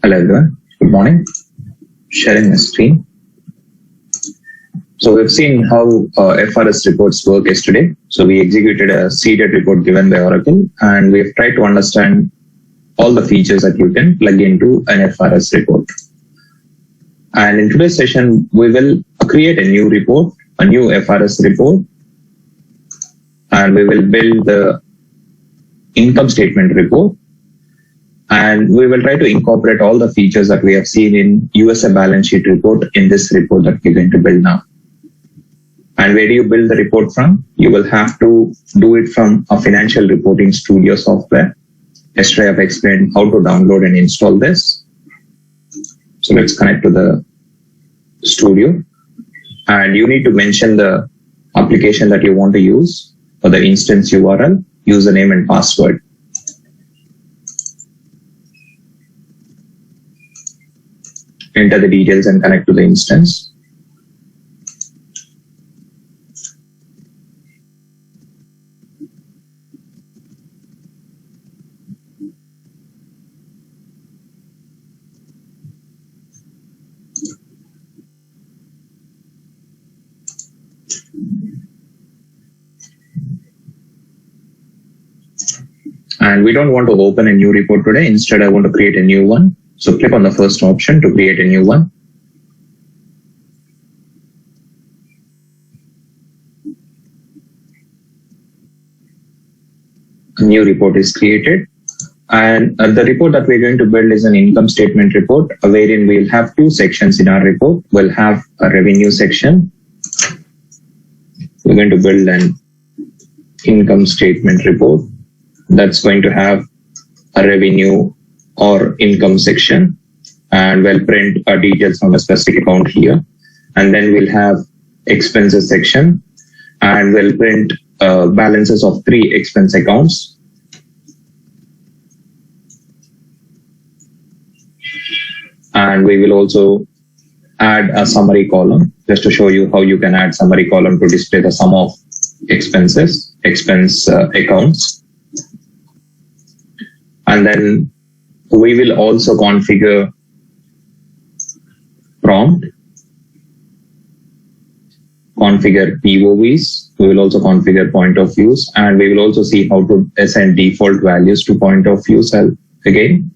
Hello everyone, good morning. Sharing my screen. So we've seen how FRS reports work yesterday. So we executed a seeded report given by Oracle, and we've tried to understand all the features that you can plug into an FRS report. And in today's session, we will create a new report, a new FRS report, and we will build the income statement report. And we will try to incorporate all the features that we have seen in USA balance sheet report in this report that we're going to build now. And where do you build the report from? You will have to do it from a financial reporting studio software. Yesterday I've explained how to download and install this. So let's connect to the studio. And you need to mention the application that you want to use for the instance URL, username and password. Enter the details and connect to the instance. And we don't want to open a new report today. Instead, I want to create a new one. So click on the first option to create a new one. A new report is created. And the report that we're going to build is an income statement report, wherein we'll have two sections in our report. We'll have a revenue section. We're going to build an income statement report that's going to have a revenue or income section, and we'll print details from a specific account here. And then we'll have expenses section, and we'll print balances of 3 expense accounts. And we will also add a summary column just to show you how you can add summary column to display the sum of expense accounts. And then we will also configure prompt, configure POVs. We will also configure point of views, and we will also see how to assign default values to point of views again,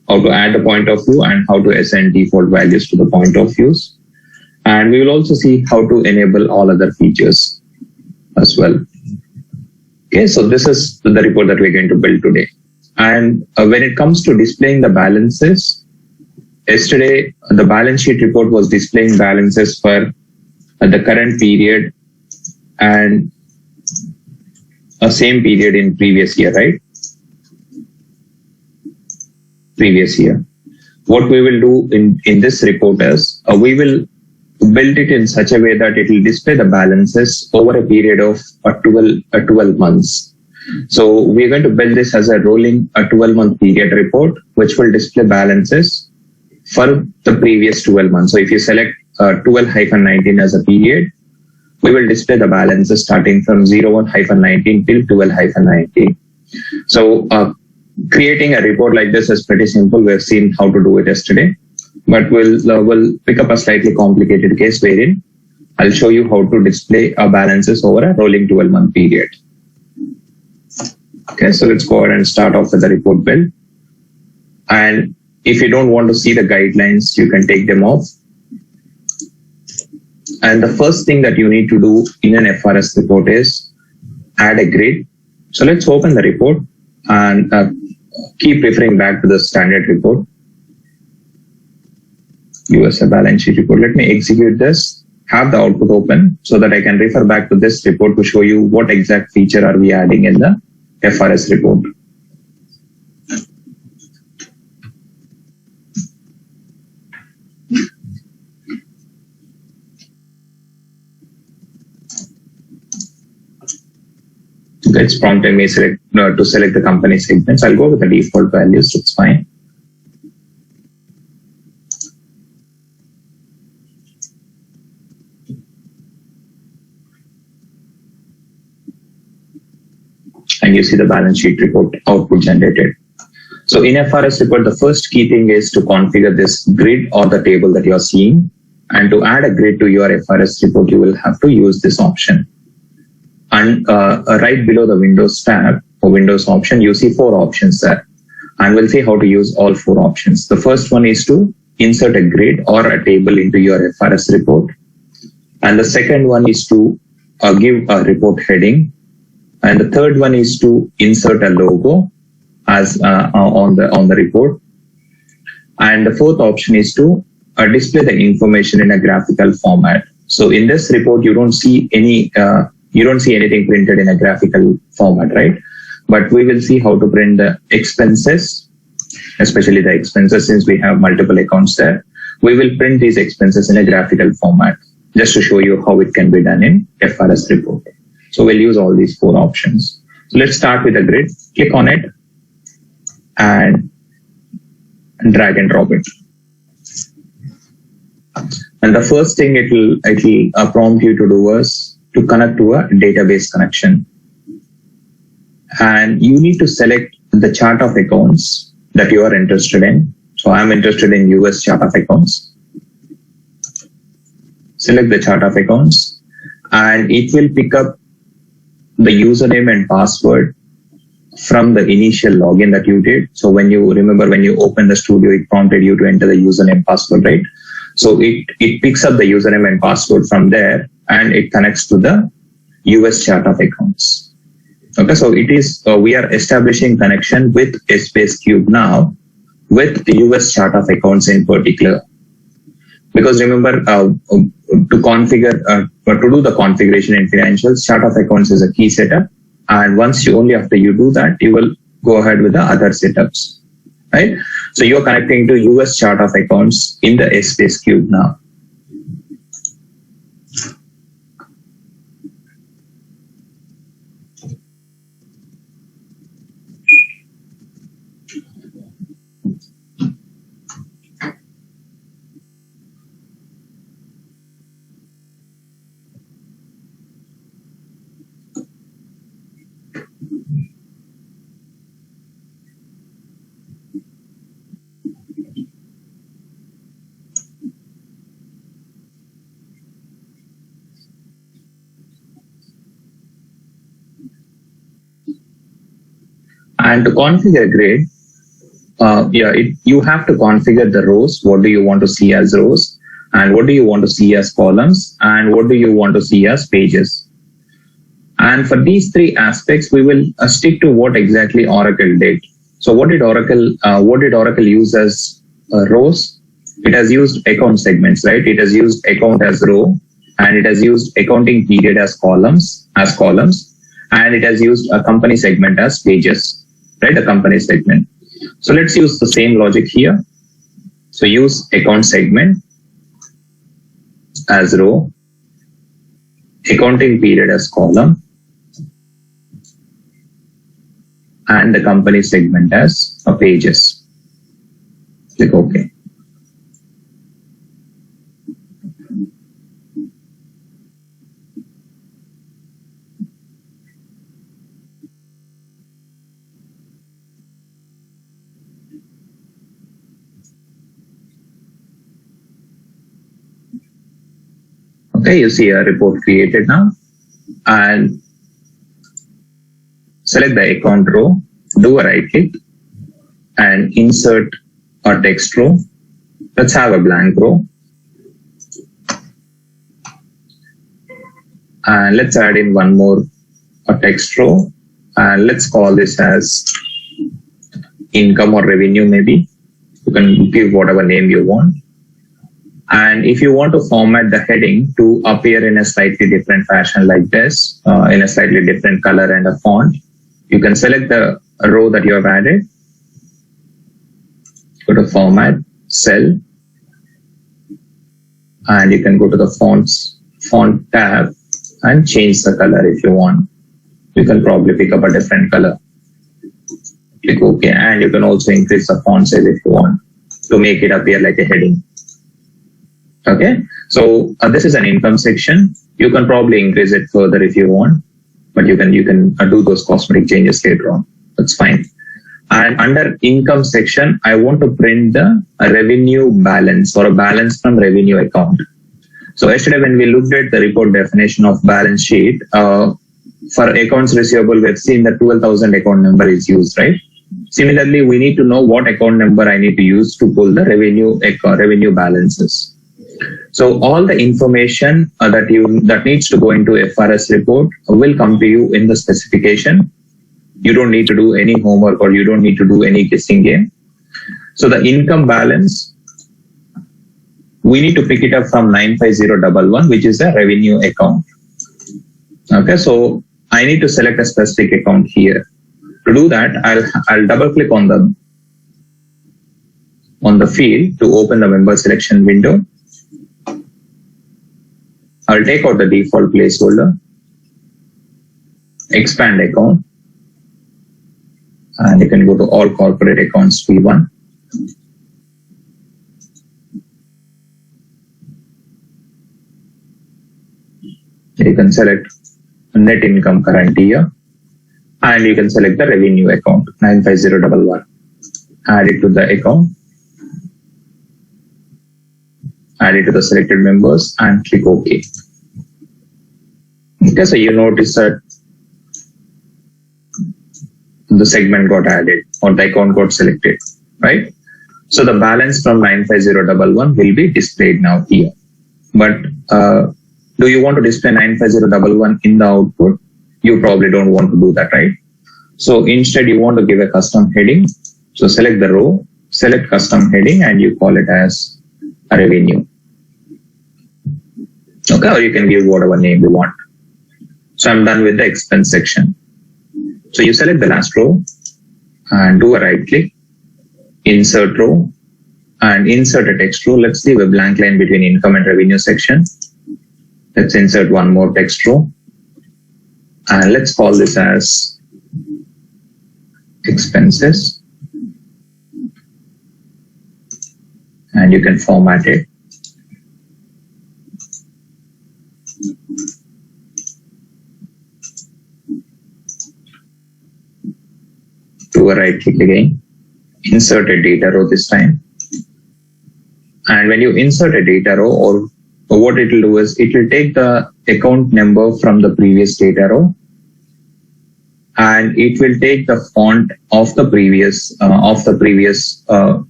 how to add a point of view and how to assign default values to the point of views. And we will also see how to enable all other features as well. Okay, so this is the report that we're going to build today. And when it comes to displaying the balances, yesterday the balance sheet report was displaying balances for the current period and a same period in previous year, right? Previous year. What we will do in this report is we will build it in such a way that it will display the balances over a period of 12 months. So we're going to build this as a rolling 12-month period report, which will display balances for the previous 12 months. So if you select 12-19 as a period, we will display the balances starting from 01-19 till 12-19. So creating a report like this is pretty simple. We've seen how to do it yesterday, but we'll pick up a slightly complicated case wherein I'll show you how to display balances over a rolling 12-month period. Okay, so let's go ahead and start off with the report build. And if you don't want to see the guidelines, you can take them off. And the first thing that you need to do in an FRS report is add a grid. So let's open the report and keep referring back to the standard report. USA balance sheet report. Let me execute this, have the output open so that I can refer back to this report to show you what exact feature are we adding in the FRS report. It's prompting me to select the company segments. I'll go with the default values. It's fine. And you see the balance sheet report output generated. So in FRS report, the first key thing is to configure this grid or the table that you are seeing. And to add a grid to your FRS report, you will have to use this option. And right below the Windows tab or Windows option, you see 4 options there. And we'll see how to use all 4 options. The first one is to insert a grid or a table into your FRS report. And the second one is to give a report heading. And the third one is to insert a logo as on the report. And the fourth option is to display the information in a graphical format. So in this report, you don't see anything printed in a graphical format, right? But we will see how to print the expenses, especially the expenses, since we have multiple accounts there. We will print these expenses in a graphical format, just to show you how it can be done in FRS report. So we'll use all these 4 options. So let's start with a grid. Click on it and drag and drop it. And the first thing it will prompt you to do is to connect to a database connection. And you need to select the chart of accounts that you are interested in. So I'm interested in US chart of accounts. Select the chart of accounts and it will pick up the username and password from the initial login that you did. So when you opened the studio, it prompted you to enter the username password, right? So it picks up the username and password from there and it connects to the US chart of accounts. Okay, so it is we are establishing connection with Essbase Cube now with the US chart of accounts in particular. Because remember, to do the configuration in financials, chart of accounts is a key setup. And only after you do that, you will go ahead with the other setups, right? So you're connecting to US chart of accounts in the Essbase Cube now. And to configure grid, you have to configure the rows. What do you want to see as rows? And what do you want to see as columns? And what do you want to see as pages? And for these 3 aspects, we will stick to what exactly Oracle did. So what did Oracle use as rows? It has used account segments, right? It has used account as row, and it has used accounting period as columns, and it has used a company segment as pages, right? A company segment. So let's use the same logic here. So use account segment as row, accounting period as column, and the company segment as a pages. Click OK. Okay, you see a report created now, and select the account row, do a right click and insert a text row. Let's have a blank row. And let's add in one more text row, and let's call this as income or revenue maybe. You can give whatever name you want. And if you want to format the heading to appear in a slightly different fashion like this, in a slightly different color and a font, you can select the row that you have added, go to format, cell, and you can go to the font tab and change the color if you want. You can probably pick up a different color. Click OK, and you can also increase the font size if you want to make it appear like a heading. Okay, so this is an income section. You can probably increase it further if you want, but you can do those cosmetic changes later on. That's fine. And under income section, I want to print the revenue balance or a balance from revenue account. So yesterday when we looked at the report definition of balance sheet, for accounts receivable, we've seen the 12,000 account number is used, right? Similarly, we need to know what account number I need to use to pull the revenue balances. So all the information that needs to go into FRS report will come to you in the specification. You don't need to do any homework or you don't need to do any guessing game. So the income balance, we need to pick it up from 95011, which is a revenue account. Okay, so I need to select a specific account here. To do that, I'll double click on the field to open the member selection window. I'll take out the default placeholder, expand account, and you can go to all corporate accounts V1. You can select net income current year, and you can select the revenue account 95011. Add it to the account, add it to the selected members, and click OK. Okay, so you notice that the segment got added or the account got selected, right? So the balance from 95011 will be displayed now here. But do you want to display 95011 in the output? You probably don't want to do that, right? So instead you want to give a custom heading. So select the row, select custom heading, and you call it as a revenue. Okay, or you can give whatever name you want. So I'm done with the expense section. So you select the last row and do a right click, insert row, and insert a text row. Let's leave a blank line between income and revenue section. Let's insert one more text row. And let's call this as expenses. And you can format it. Do a right click again, insert a data row this time. And when you insert a data row, or what it will do is it will take the account number from the previous data row, and it will take the font of the previous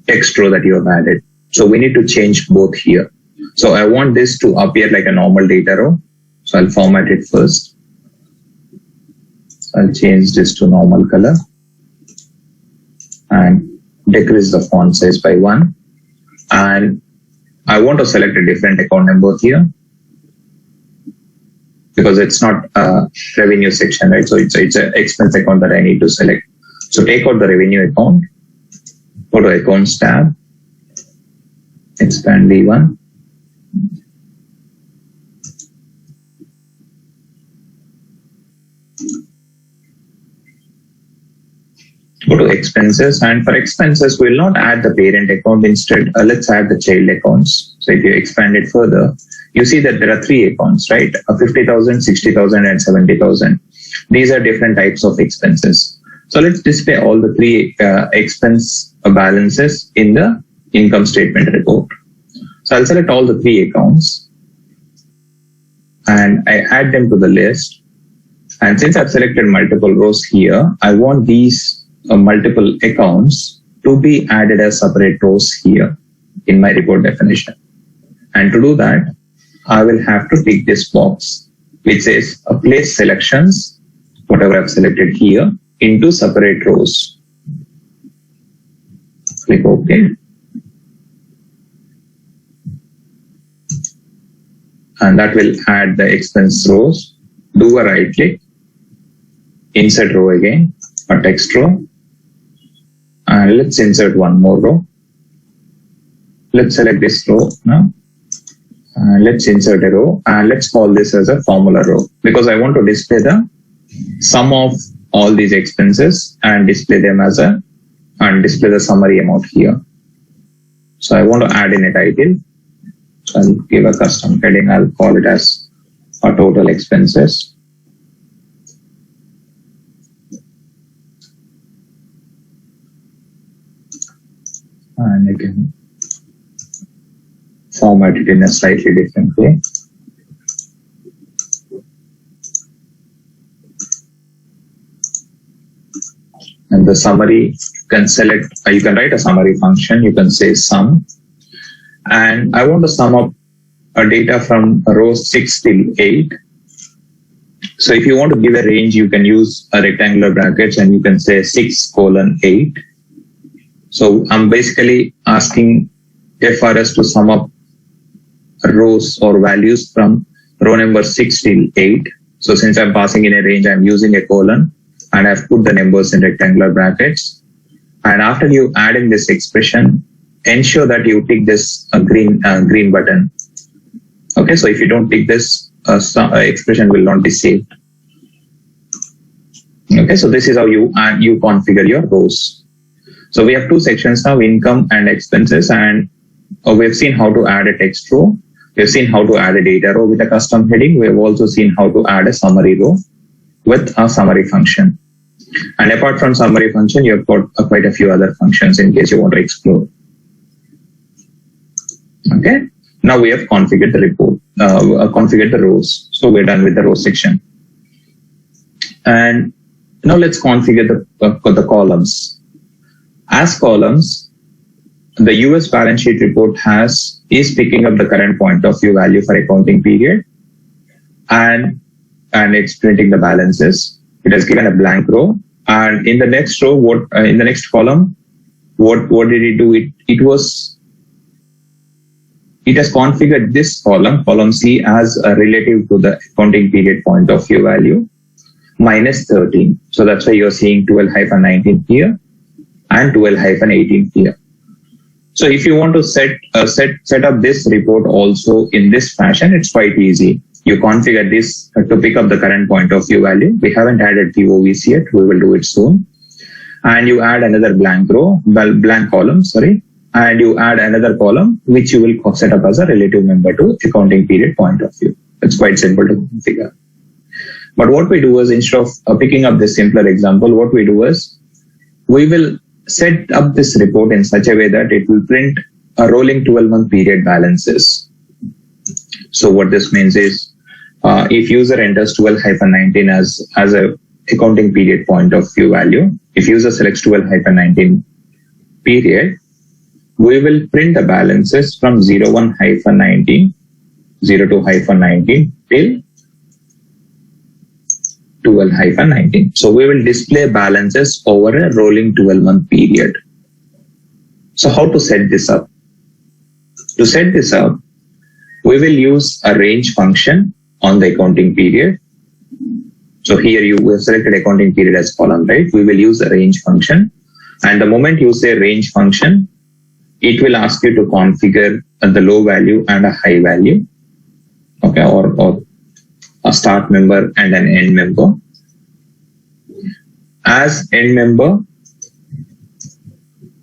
text row that you have added. So we need to change both here. So I want this to appear like a normal data row. So I'll format it first. So I'll change this to normal color and decrease the font size by 1. And I want to select a different account number here because it's not a revenue section, right? So it's an expense account that I need to select. So take out the revenue account, go to accounts tab, expand V1. Go to expenses, and for expenses, we'll not add the parent account. Instead, let's add the child accounts. So if you expand it further, you see that there are 3 accounts, right? 50,000, 60,000, and 70,000. These are different types of expenses. So let's display all the 3 expense balances in the income statement report. So I'll select all the 3 accounts and I add them to the list. And since I've selected multiple rows here, I want these multiple accounts to be added as separate rows here in my report definition. And to do that, I will have to tick this box which says place selections, whatever I've selected here, into separate rows. Click OK. And that will add the expense rows. Do a right click, insert row again, a text row. And let's insert one more row. Let's select this row now. Let's insert a row and let's call this as a formula row because I want to display the sum of all these expenses and display them as display the summary amount here. So I want to add in a title. So I'll give a custom heading. I'll call it as a total expenses. and I can format it in a slightly different way. And the summary, you can select, you can write a summary function, you can say sum. And I want to sum up a data from rows 6 till 8. So if you want to give a range, you can use a rectangular brackets and you can say 6:8. So I'm basically asking FRS to sum up rows or values from row number 6 till 8. So since I'm passing in a range, I'm using a colon and I've put the numbers in rectangular brackets. And after you add in this expression, ensure that you tick this green button. Okay, so if you don't tick this, expression will not be saved. Okay, so this is how you configure your rows. So we have two sections now, income and expenses, and we've seen how to add a text row. We've seen how to add a data row with a custom heading. We've also seen how to add a summary row with a summary function. And apart from summary function, you've got quite a few other functions in case you want to explore. Okay, now we have configured the report, configured the rows. So we're done with the row section. And now let's configure the columns. As columns, the US balance sheet report is picking up the current point of view value for accounting period, and it's printing the balances. It has given a blank row, and in the next row, in the next column, what did it do? It has configured this column C, as a relative to the accounting period point of view value, minus 13. So that's why you're seeing 12-19 here and 12-18 here. So if you want to set up this report also in this fashion, it's quite easy. You configure this to pick up the current point of view value. We haven't added POVs yet. We will do it soon. And you add another blank column, and you add another column which you will set up as a relative member to accounting period point of view. It's quite simple to configure. But what we do is, instead of picking up this simpler example, what we do is we will set up this report in such a way that it will print a rolling 12-month period balances. So what this means is, if user enters 12-19 as a accounting period point of view value, if user selects 12-19 period, we will print the balances from 01-19, 02-19 till 12-19. So we will display balances over a rolling 12-month period. So how to set this up? To set this up, we will use a range function on the accounting period. So here we have selected accounting period as column, right? We will use a range function. And the moment you say range function, it will ask you to configure the low value and a high value. Okay, or a start member and an end member. As end member,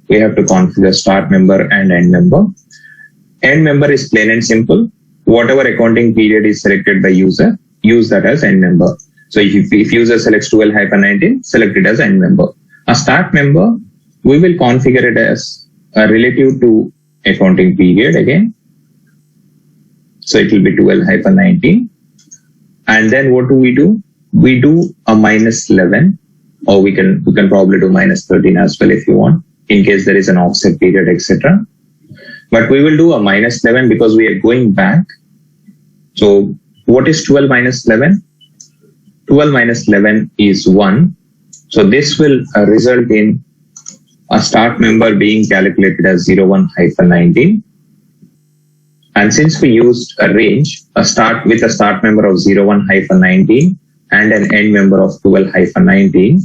we have to configure start member and end member. End member is plain and simple. Whatever accounting period is selected by user, use that as end member. So if user selects 12-19, select it as end member. A start member, we will configure it as a relative to accounting period again. So it will be 12-19. And then what do? We do a minus 11, or we can probably do minus 13 as well if you want, in case there is an offset period, etc. But we will do a minus 11 because we are going back. So what is 12 minus 11? 12 minus 11 is 1. So this will result in a start member being calculated as 01-19. And since we used a range, with a start member of 01-19 and an end member of 12-19,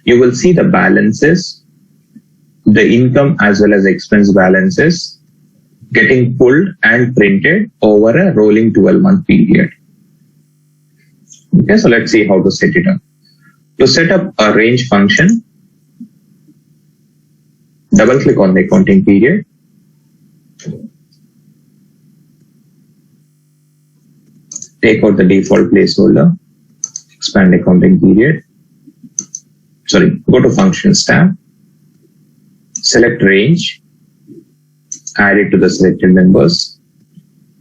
you will see the balances, the income as well as expense balances getting pulled and printed over a rolling 12-month period. Okay, so let's see how to set it up. To set up a range function, double click on the accounting period. Take out the default placeholder, expand accounting period. Go to functions tab, select range, add it to the selected members.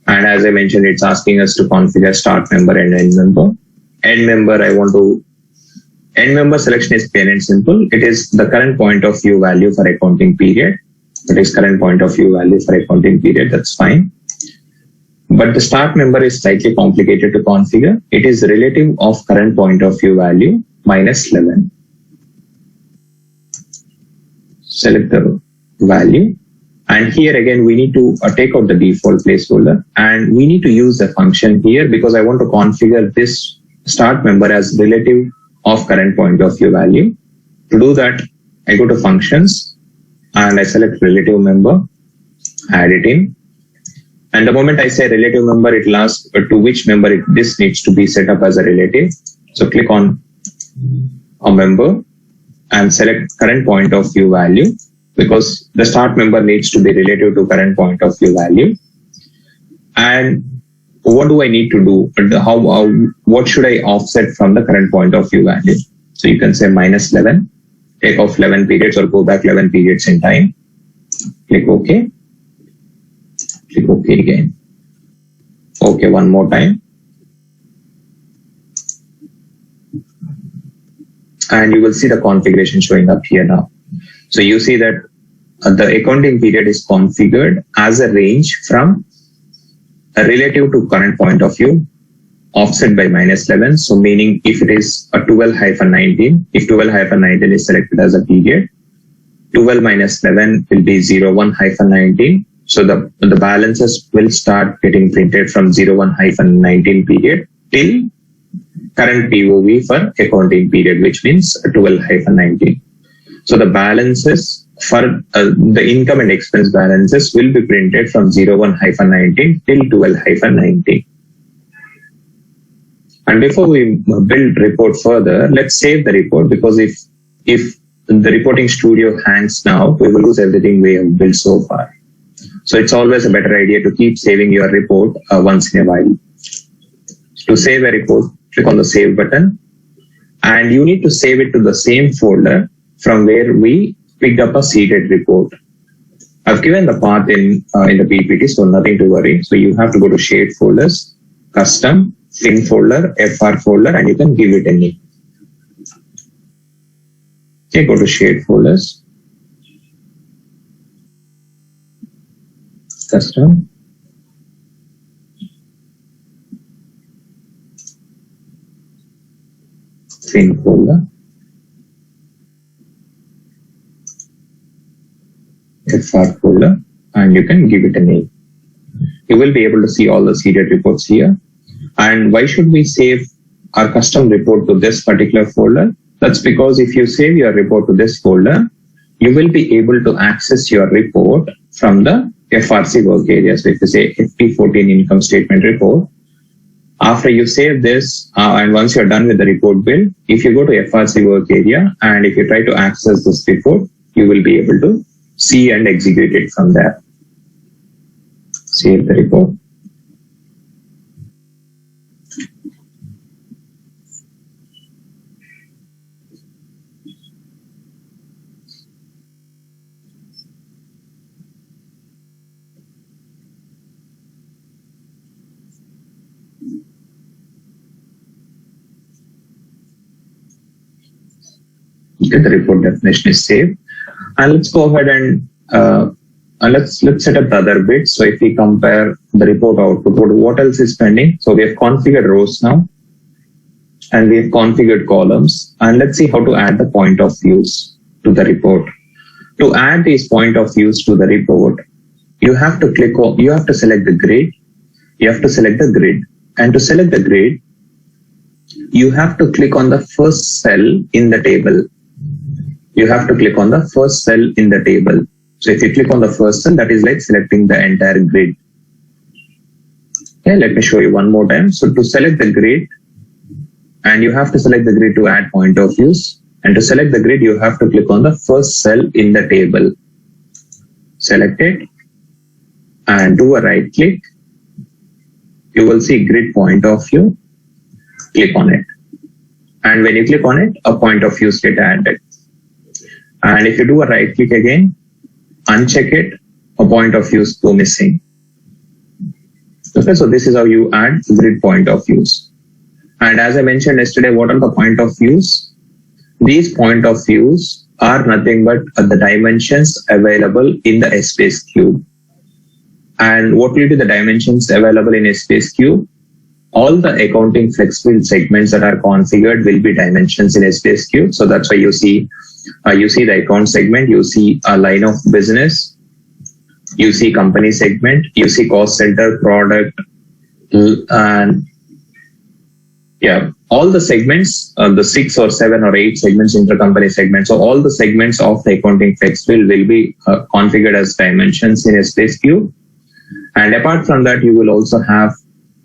And as I mentioned, it's asking us to configure start member and end member. End member selection is plain and simple. It is the current point of view value for accounting period. It is current point of view value for accounting period. That's fine. But the start member is slightly complicated to configure. It is relative of current point of view value minus 11. Select the value. And here again, we need to take out the default placeholder, and we need to use the function here because I want to configure this start member as relative of current point of view value. To do that, I go to functions and I select relative member, add it in. And the moment I say relative member, it will ask to which member this needs to be set up as a relative. So click on a member and select current point of view value, because the start member needs to be relative to current point of view value. And what do I need to do? What should I offset from the current point of view value? So you can say minus 11, take off 11 periods or go back 11 periods in time. Click OK. Click OK again. OK one more time. And you will see the configuration showing up here now. So you see that the accounting period is configured as a range from a relative to current point of view, offset by minus 11. So meaning if it is a 12-19, if 12-19 is selected as a period, 12 minus 11 will be 01-19. So the balances will start getting printed from 01-19 period till current POV for accounting period, which means 12-19. So the balances for the income and expense balances will be printed from 01-19 till 12-19. And before we build report further, let's save the report, because if the reporting studio hangs now, we will lose everything we have built so far. So it's always a better idea to keep saving your report once in a while. To save a report, click on the save button, and you need to save it to the same folder from where we picked up a seeded report. I've given the path in the PPT, so nothing to worry. So you have to go to shared folders, custom, fin folder, FR folder, and you can give it a name. Okay, go to shared folders, custom, fin folder, FR folder, and you can give it a name. You will be able to see all the seeded reports here. And why should we save our custom report to this particular folder? That's because if you save your report to this folder, you will be able to access your report from the FRC work area. So if you say FP14 income statement report, after you save this, and once you're done with the report build, if you go to FRC work area and if you try to access this report, you will be able to see and execute it from there. Save the report. Okay, the report definition is saved. And let's go ahead and let's set up the other bits. So if we compare the report output, what else is pending? So we have configured rows now, and we have configured columns. And let's see how to add the point of views to the report. To add these point of views to the report, you have to select the grid. You have to select the grid. And to select the grid, you have to click on the first cell in the table. You have to click on the first cell in the table. So if you click on the first cell, that is like selecting the entire grid. Okay, let me show you one more time. So to select the grid, and you have to select the grid to add point of views. And to select the grid, you have to click on the first cell in the table. Select it and do a right click. You will see grid point of view. Click on it. And when you click on it, a point of views get added. And if you do a right click again, uncheck it, a point of views go missing. Okay, so this is how you add grid point of views. And as I mentioned yesterday, what are the point of views? These point of views are nothing but the dimensions available in the space cube. And what will be the dimensions available in a space cube? All the accounting flex field segments that are configured will be dimensions in a space cube. So that's why you see the account segment, you see a line of business, you see company segment, you see cost center, product, and yeah, all the segments, the 6 or 7 or 8 segments, intercompany segments. So all the segments of the accounting flex field will be configured as dimensions in a space cube. And apart from that, you will also have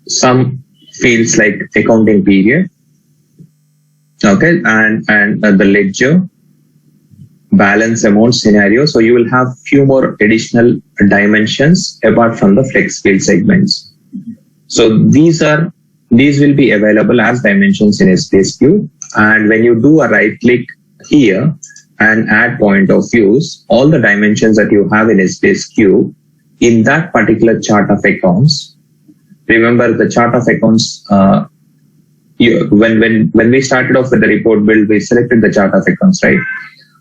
some fields like accounting period, okay, and the ledger, balance amount scenario. So you will have few more additional dimensions apart from the flex field segments. So these will be available as dimensions in a space cube. And when you do a right click here and add point of views, all the dimensions that you have in a space cube in that particular chart of accounts. Remember the chart of accounts, when we started off with the report build, we selected the chart of accounts, right?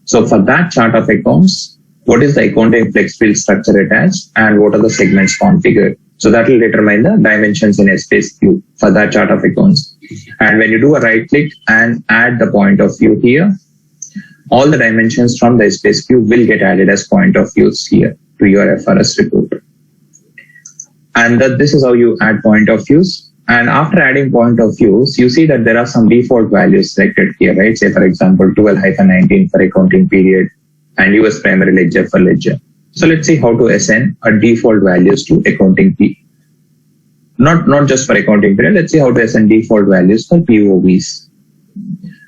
So for that chart of accounts, what is the accounting flex field structure attached and what are the segments configured? So that will determine the dimensions in a space cube for that chart of accounts. And when you do a right click and add the point of view here, all the dimensions from the space cube will get added as point of views here to your FRS report. And this is how you add point of views. And after adding point of views, you see that there are some default values selected here, right? Say, for example, 12-19 for accounting period and US primary ledger for ledger. So let's see how to assign a default values to accounting period. Not just for accounting period, let's see how to assign default values for POVs.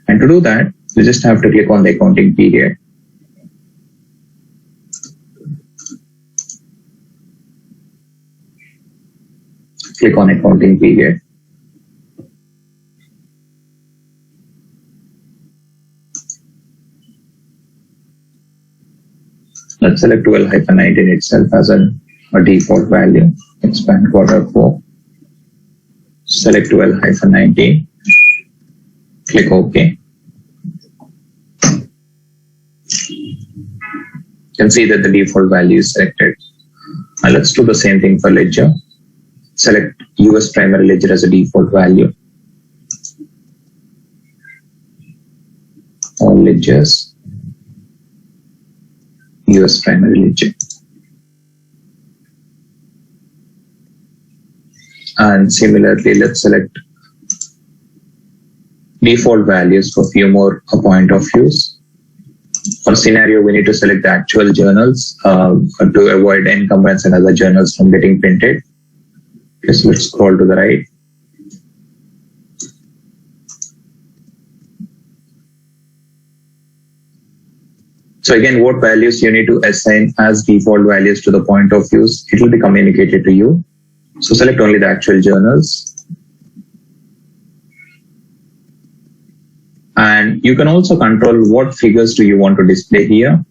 And to do that, you just have to click on the accounting period. Click on accounting period. Let's select 12-19 itself as a default value. Expand quarter 4. Select 12-19. Click OK. You can see that the default value is selected. Now let's do the same thing for ledger. Select US primary ledger as a default value. All ledgers, US primary ledger. And similarly, let's select default values for few more point of views. For scenario, we need to select the actual journals to avoid encumbrance and other journals from getting printed. Okay, so let's scroll to the right. So again, what values you need to assign as default values to the point of views, it will be communicated to you. So select only the actual journals. And you can also control what figures do you want to display here.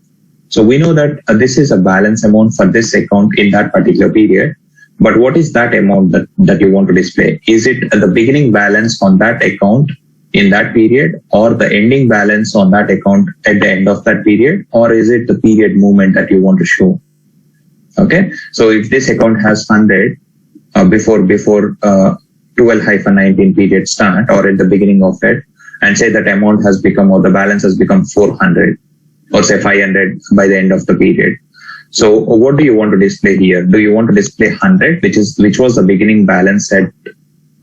So we know that this is a balance amount for this account in that particular period. But what is that amount that you want to display? Is it the beginning balance on that account in that period or the ending balance on that account at the end of that period? Or is it the period movement that you want to show? Okay. So if this account has 100 before 12-19 period start or at the beginning of it, and say that amount has become or the balance has become 400 or say 500 by the end of the period. So what do you want to display here? Do you want to display 100, which was the beginning balance at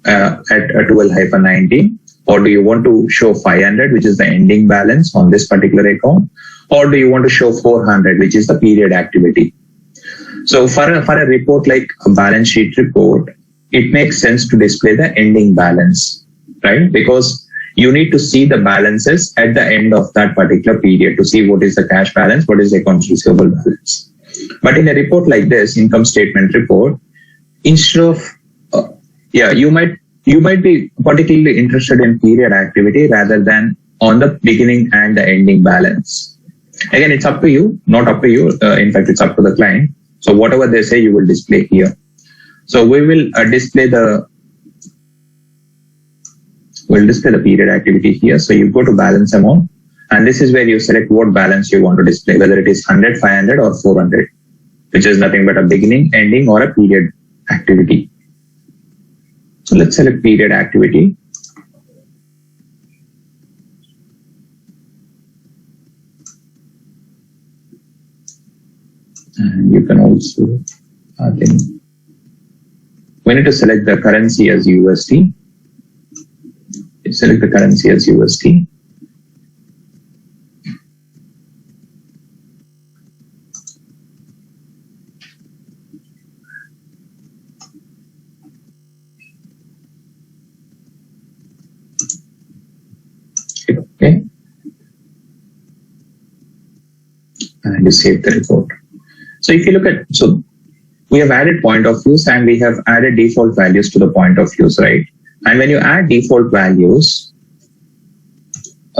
12-19, or do you want to show 500, which is the ending balance on this particular account, or do you want to show 400, which is the period activity? So for a report like a balance sheet report, it makes sense to display the ending balance, right? Because you need to see the balances at the end of that particular period to see what is the cash balance, what is the accounts receivable balance. But in a report like this, income statement report, instead of, you might be particularly interested in period activity rather than on the beginning and the ending balance. Again, it's up to you, not up to you. In fact, it's up to the client. So whatever they say, you will display here. So we will display the period activity here. So you go to balance amount, and this is where you select what balance you want to display, whether it is 100, 500 or 400, which is nothing but a beginning, ending or a period activity. So let's select period activity. And you can also, we need to select the currency as USD. Select the currency as USD. Okay. And you save the report. So if you look at, so we have added point of views and we have added default values to the point of views, right? And when you add default values,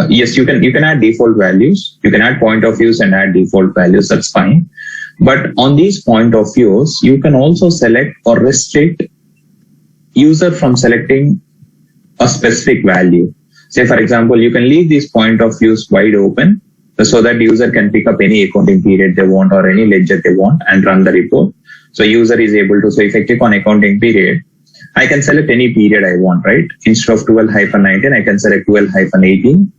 yes, you can add default values. You can add point of views and add default values. That's fine. But on these point of views, you can also select or restrict user from selecting a specific value. Say, for example, you can leave these point of views wide open so that user can pick up any accounting period they want or any ledger they want and run the report. So user is able to, so if I click on accounting period, I can select any period I want, right? Instead of 12-19, I can select 12-18,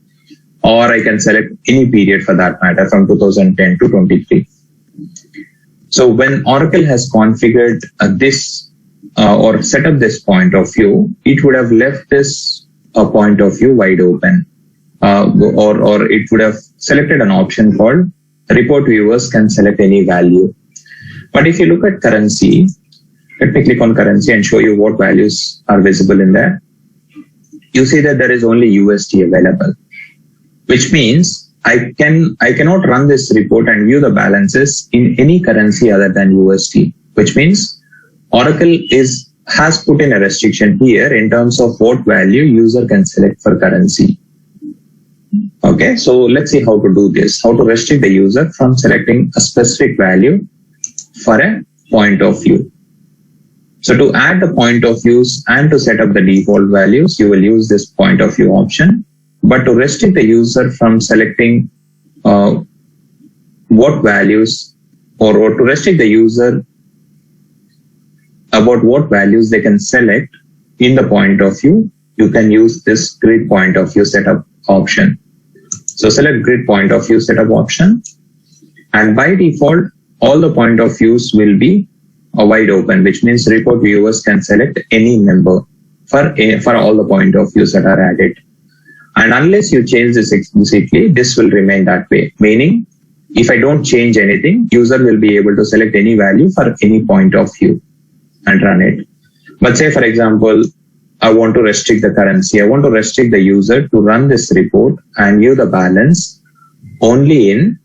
or I can select any period for that matter from 2010 to 23. So when Oracle has configured this or set up this point of view, it would have left this point of view wide open. Or it would have selected an option called report viewers can select any value. But if you look at currency, let me click on currency and show you what values are visible in there. You see that there is only USD available, which means I cannot run this report and view the balances in any currency other than USD, which means Oracle has put in a restriction here in terms of what value user can select for currency. Okay, so let's see how to do this, how to restrict the user from selecting a specific value for a point of view. So to add the point of views and to set up the default values, you will use this point of view option. But to restrict the user from selecting what values or to restrict the user about what values they can select in the point of view, you can use this grid point of view setup option. So select grid point of view setup option, and by default, all the point of views will be wide open, which means report viewers can select any member for all the point of views that are added. And unless you change this explicitly, this will remain that way. Meaning, if I don't change anything, user will be able to select any value for any point of view and run it. But say, for example, I want to restrict the currency. I want to restrict the user to run this report and view the balance only in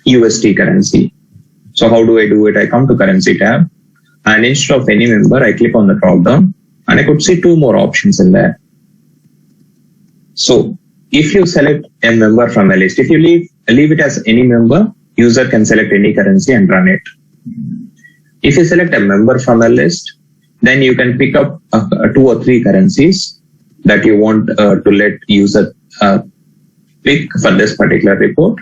USD currency. So how do I do it? I come to currency tab, and instead of any member, I click on the drop down, and I could see two more options in there. So if you select a member from a list, if you leave it as any member, user can select any currency and run it. If you select a member from a list, then you can pick up 2 or 3 currencies that you want to let user pick for this particular report.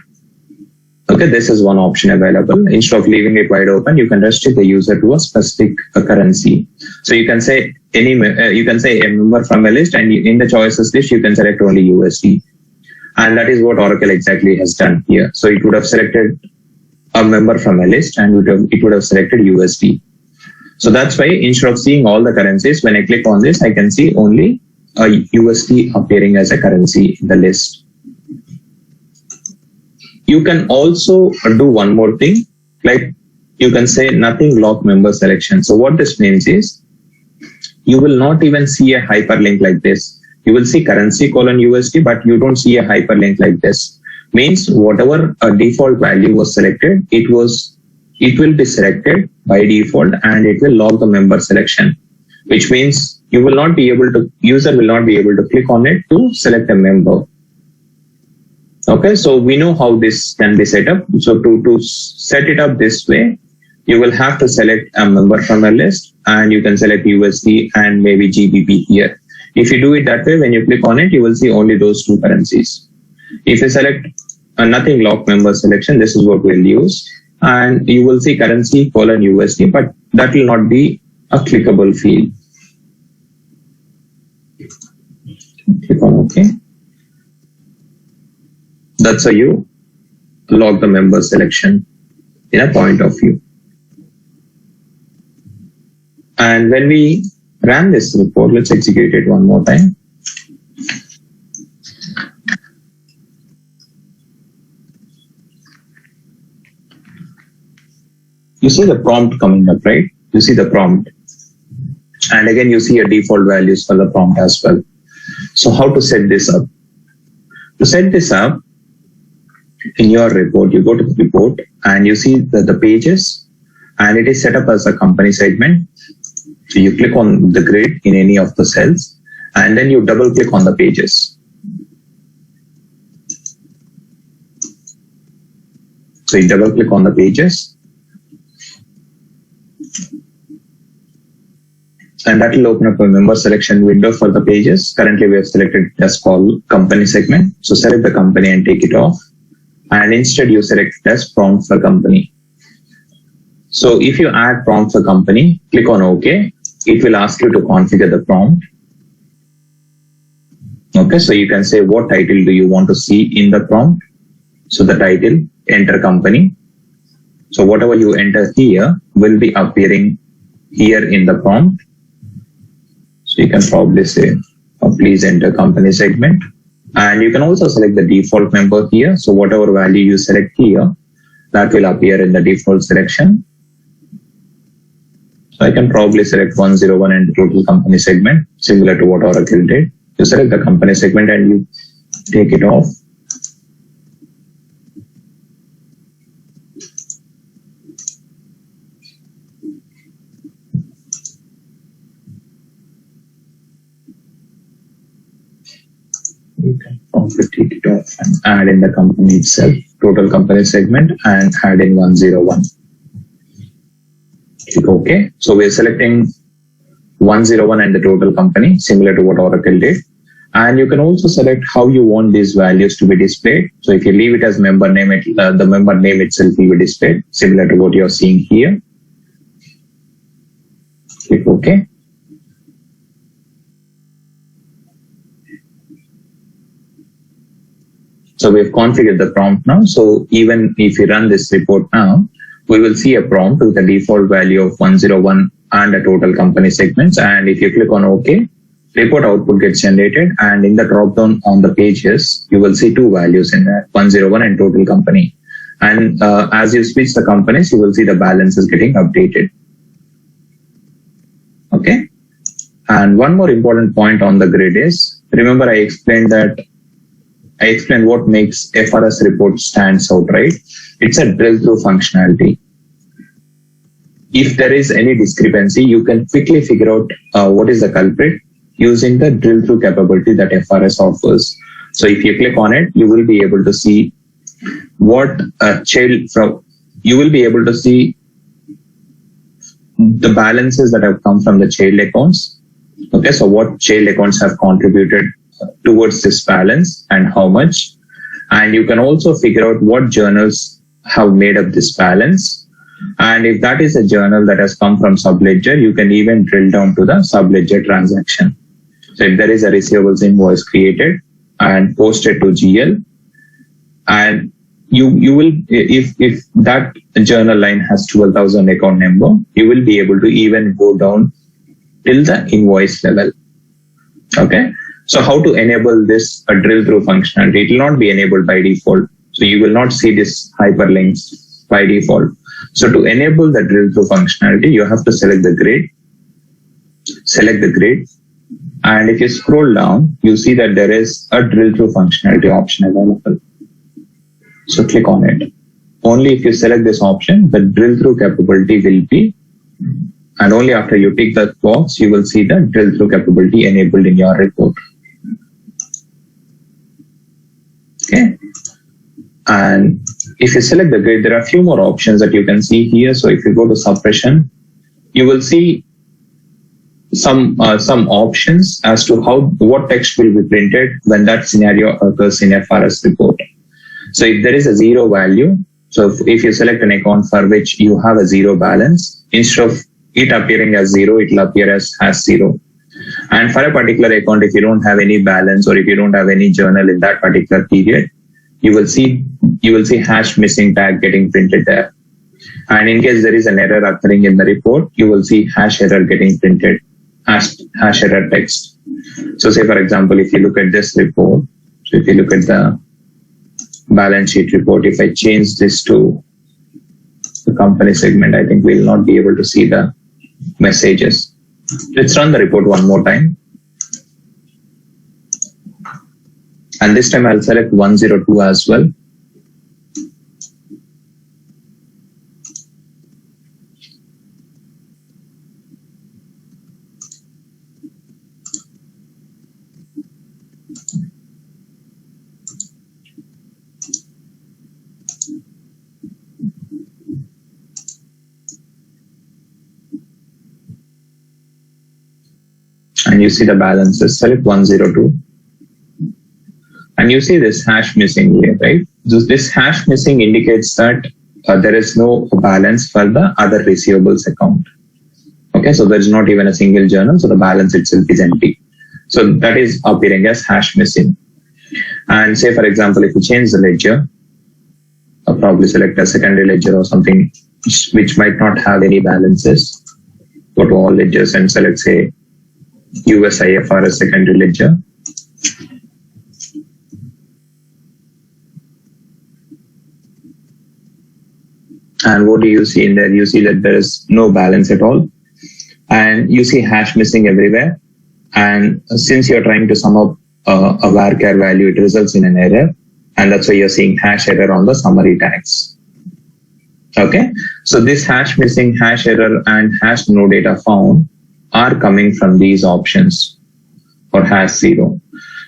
Okay, this is one option available. Instead of leaving it wide open, you can restrict the user to a specific currency. So you can say you can say a member from a list, and in the choices list, you can select only USD. And that is what Oracle exactly has done here. So it would have selected a member from a list, and it would have selected USD. So that's why instead of seeing all the currencies, when I click on this, I can see only a USD appearing as a currency in the list. You can also do one more thing, like you can say nothing lock member selection. So what this means is you will not even see a hyperlink like this. You will see currency : USD, but you don't see a hyperlink like this. Means whatever default value was selected, it will be selected by default, and it will log the member selection, which means user will not be able to click on it to select a member. Okay, so we know how this can be set up. So to set it up this way, you will have to select a member from a list, and you can select USD and maybe GBP here. If you do it that way, when you click on it, you will see only those two currencies. If you select a nothing lock member selection, this is what we'll use, and you will see currency :USD, but that will not be a clickable field. Click on OK. That's how you log the member selection in a point of view. And when we run this report, let's execute it one more time. You see the prompt coming up, right? You see the prompt. And again, you see a default values for the prompt as well. So how to set this up? To set this up, in your report, you go to the report and you see the pages, and it is set up as a company segment. So you click on the grid in any of the cells, and then you double click on the pages. So you double click on the pages, and that will open up a member selection window for the pages. Currently, we have selected as called company segment. So select the company and take it off. And instead you select it as prompt for company. So if you add prompt for company, click on OK. It will ask you to configure the prompt. Okay, so you can say what title do you want to see in the prompt. So the title, enter company. So whatever you enter here will be appearing here in the prompt. So you can probably say, please enter company segment. And you can also select the default member here. So whatever value you select here, that will appear in the default selection. So I can probably select 101 and the total company segment, similar to what Oracle did. You select the company segment and you take it off. You can take it off and add in the company itself, total company segment, and add in 101. Click OK. So we're selecting 101 and the total company, similar to what Oracle did. And you can also select how you want these values to be displayed. So if you leave it as member name, the member name itself will be displayed, similar to what you're seeing here. Click OK. So we've configured the prompt now. So even if you run this report now, we will see a prompt with a default value of 101 and a total company segments. And if you click on OK, report output gets generated. And in the dropdown on the pages, you will see two values in there, 101 and total company. And as you switch the companies, you will see the balance is getting updated. Okay. And one more important point on the grid is, remember I explained what makes FRS report stands out, right? It's a drill through functionality. If there is any discrepancy, you can quickly figure out what is the culprit using the drill through capability that FRS offers. So if you click on it, you will be able to see what you will be able to see the balances that have come from the child accounts. Okay, so what child accounts have contributed towards this balance and how much. And you can also figure out what journals have made up this balance. And if that is a journal that has come from Subledger, you can even drill down to the Subledger transaction. So if there is a receivables invoice created and posted to GL, and you will, if that journal line has 12,000 account number, you will be able to even go down till the invoice level. Okay. So how to enable this drill through functionality? It will not be enabled by default. So you will not see this hyperlinks by default. So to enable the drill through functionality, you have to select the grid. And if you scroll down, you see that there is a drill through functionality option available. So click on it. Only if you select this option, the drill through capability will be, and only after you tick that box, you will see the drill through capability enabled in your report. Okay. And if you select the grid, there are a few more options that you can see here. So if you go to suppression, you will see some options as to what text will be printed when that scenario occurs in FRS report. So if there is a zero value, so if you select an account for which you have a zero balance, instead of it appearing as zero, it will appear as zero. And for a particular account, if you don't have any balance or if you don't have any journal in that particular period, you will see hash missing tag getting printed there. And in case there is an error occurring in the report, you will see hash error getting printed, hash error text. So say for example, if you look at this report, so if you look at the balance sheet report, if I change this to the company segment, I think we'll not be able to see the messages. Let's run the report one more time. And this time I'll select 102 as well. And you see the balances, select 102. And you see this hash missing here, right? This hash missing indicates that there is no balance for the other receivables account. Okay, so there's not even a single journal, so the balance itself is empty. So that is appearing as hash missing. And say, for example, if you change the ledger, I'll probably select a secondary ledger or something which might not have any balances. Go to all ledgers and select, say, USIFRS secondary ledger. And what do you see in there? You see that there is no balance at all. And you see hash missing everywhere. And since you're trying to sum up a varchar value, it results in an error. And that's why you're seeing hash error on the summary tags. Okay. So this hash missing, hash error, and hash no data found are coming from these options for hash zero.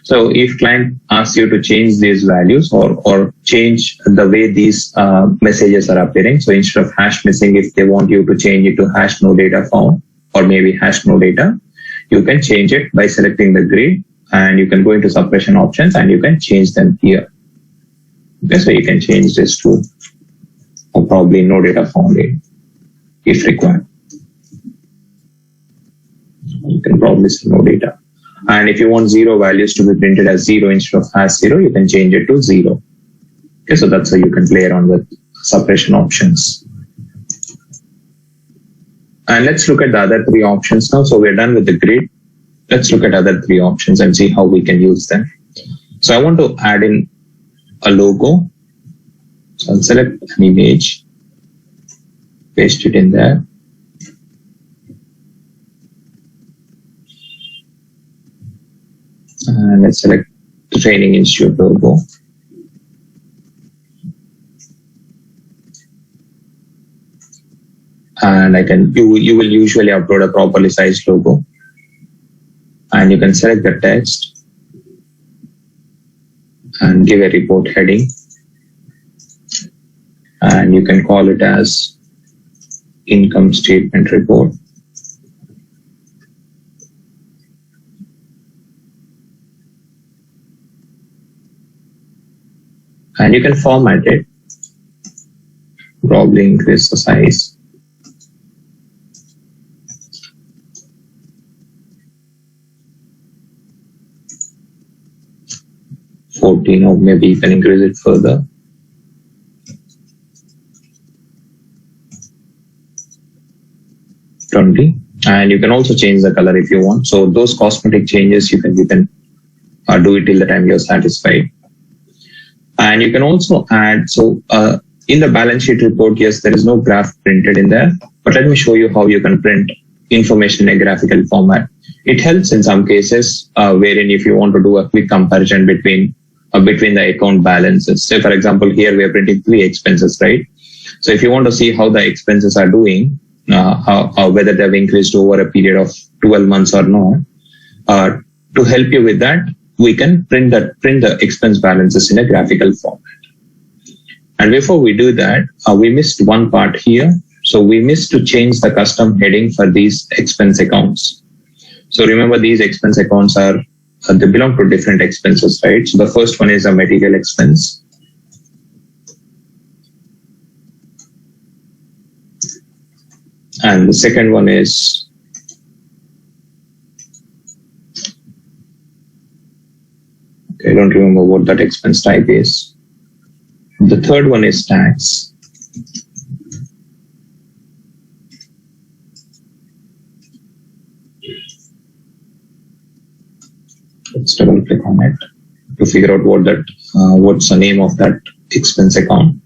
So if client asks you to change these values or change the way these messages are appearing, so instead of hash missing, if they want you to change it to hash no data found or maybe hash no data, you can change it by selecting the grid, and you can go into suppression options and you can change them here. Okay, so you can change this to or probably no data found if required. You can probably say no data. And if you want zero values to be printed as zero instead of hash zero, you can change it to zero. Okay, so that's how you can play around with suppression options. And let's look at the other three options now. So we're done with the grid. Let's look at other three options and see how we can use them. So I want to add in a logo. So I'll select an image, paste it in there. And let's select the Training Institute logo. And you will usually upload a properly sized logo. And you can select the text and give a report heading. And you can call it as income statement report. And you can format it, probably increase the size. Or maybe you can increase it further. And you can also change the color if you want. So those cosmetic changes you can do it till the time you're satisfied. And you can also add, in the balance sheet report, yes, there is no graph printed in there, but let me show you how you can print information in a graphical format. It helps in some cases wherein if you want to do a quick comparison between the account balances. Say, for example, here we are printing 3 expenses, right? So if you want to see how the expenses are doing, whether they have increased over a period of 12 months or not, to help you with that, we can print the expense balances in a graphical format. And before we do that, we missed one part here. So we missed to change the custom heading for these expense accounts. So remember, these expense accounts are they belong to different expenses, right? So the first one is a material expense. And the second one is I don't remember what that expense type is. The third one is tax. Let's double click on it to figure out what's the name of that expense account.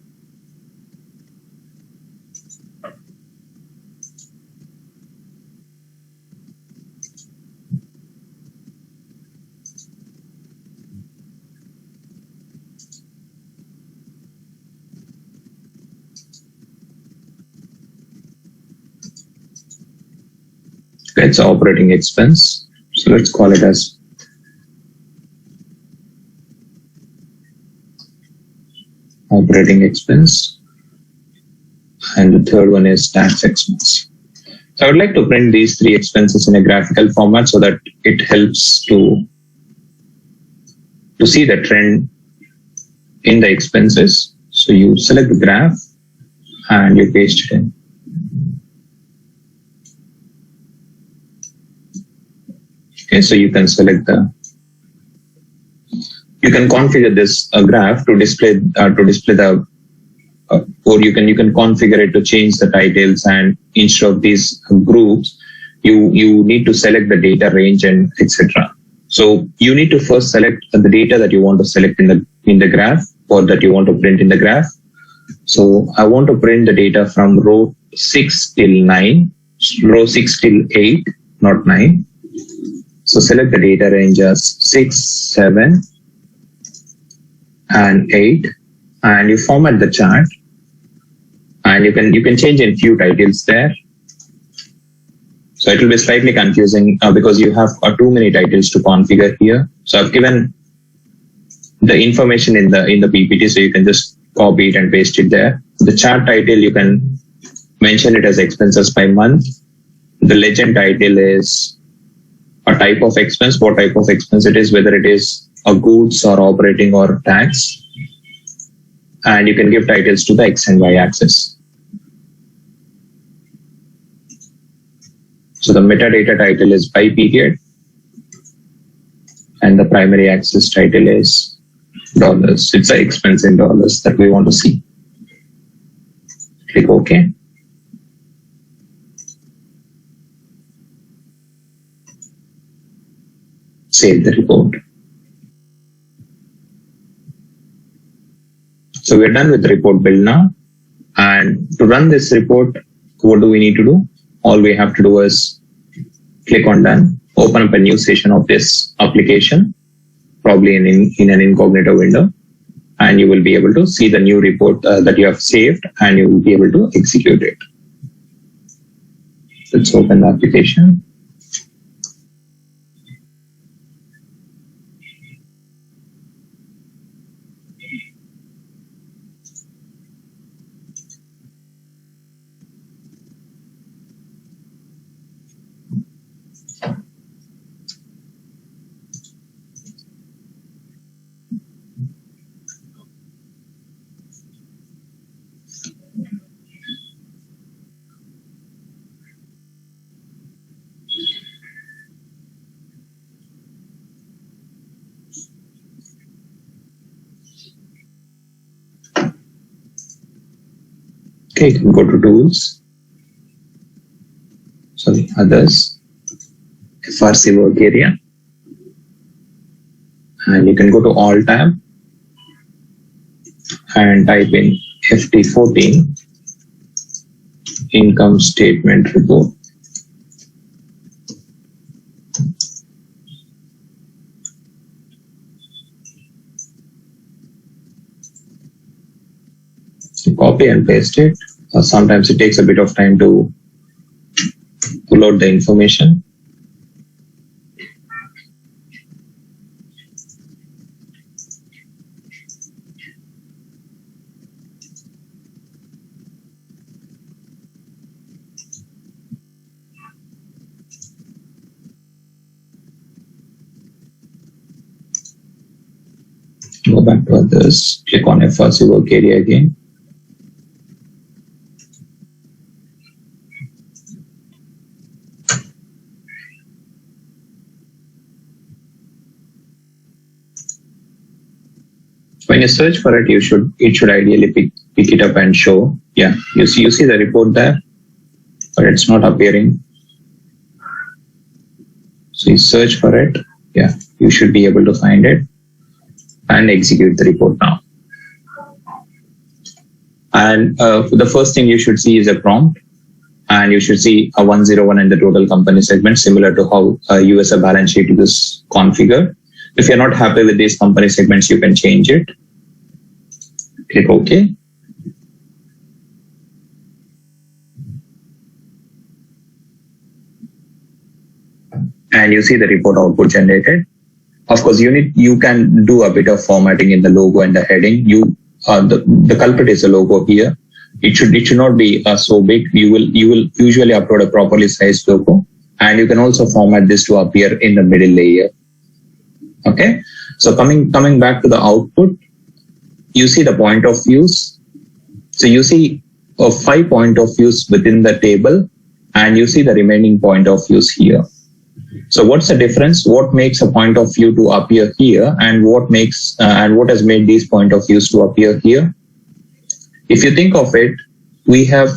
Okay, it's operating expense. So let's call it as operating expense. And the third one is tax expense. So I would like to print these three expenses in a graphical format so that it helps to see the trend in the expenses. So you select the graph and you paste it in. Okay, so you can select you can configure this graph to display the or you can configure it to change the titles, and instead of these groups you need to select the data range and etc. So you need to first select the data that you want to select in the graph, or that you want to print in the graph. So I want to print the data from row 6 till 9, row 6 till 8, not 9. So select the data range as 6, 7 and 8, and you format the chart, and you can change in few titles there. So it will be slightly confusing because you have too many titles to configure here. So I've given the information in the PPT, so you can just copy it and paste it there. The chart title, you can mention it as expenses by month. The legend title is a type of expense, what type of expense it is, whether it is a goods or operating or tax. And you can give titles to the X and Y axis. So the metadata title is by period, and the primary axis title is dollars. It's an expense in dollars that we want to see. Click OK. Save the report. So we're done with the report build now. And to run this report, what do we need to do? All we have to do is click on done, open up a new session of this application, probably in an incognito window, and you will be able to see the new report that you have saved, and you will be able to execute it. Let's open the application. Okay, you can go to tools, others, FRC work area, and you can go to all tab and type in FT14 income statement report. So copy and paste it. Sometimes it takes a bit of time to load the information. back to others, click on FRC work area again. When you search for it, it should ideally pick it up and show. Yeah, you see the report there, but it's not appearing. So you search for it. Yeah, you should be able to find it and execute the report now. And the first thing you should see is a prompt, and you should see a 101 in the total company segment, similar to how USA balance sheet is configured. If you're not happy with these company segments, you can change it. Click OK. And you see the report output generated. Of course, you can do a bit of formatting in the logo and the heading. The culprit is the logo here. It should not be so big. You will usually upload a properly sized logo, and you can also format this to appear in the middle layer. Okay, so coming back to the output, you see the point of views. So you see 5 point of views within the table, and you see the remaining point of views here. So what's the difference? What makes a point of view to appear here, and what has made these point of views to appear here? If you think of it, we have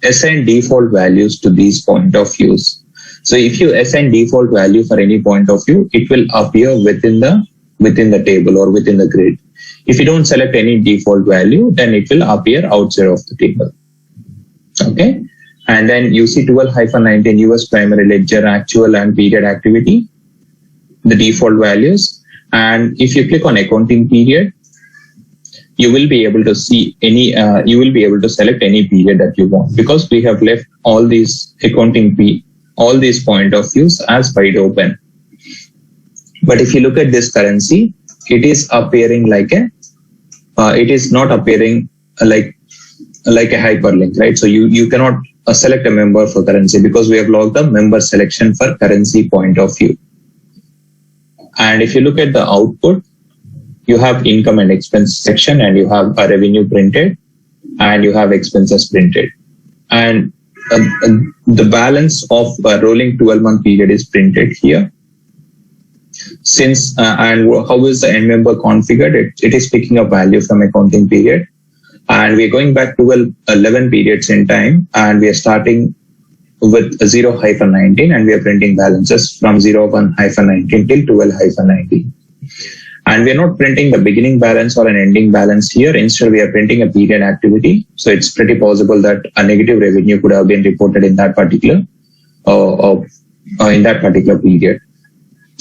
assigned default values to these point of views. So if you assign default value for any point of view, it will appear within the table or within the grid. If you don't select any default value, then it will appear outside of the table. Okay. And then you see 12-19 US primary ledger, actual and period activity, the default values. And if you click on accounting period, you will be able to see you will be able to select any period that you want, because we have left all these all these point of views as wide open. But if you look at this currency, it is appearing it is not appearing like a hyperlink, right? So you cannot select a member for currency, because we have logged the member selection for currency point of view. And if you look at the output, you have income and expense section, and you have a revenue printed, and you have expenses printed. And the balance of a rolling 12-month period is printed here. Since and how is the end member configured? It is picking up value from accounting period, and we're going back to 11 periods in time, and we are starting with 0-19, and we are printing balances from 01-19 till 12-19. And we're not printing the beginning balance or an ending balance here. Instead, we are printing a period activity. So it's pretty possible that a negative revenue could have been reported in that particular period.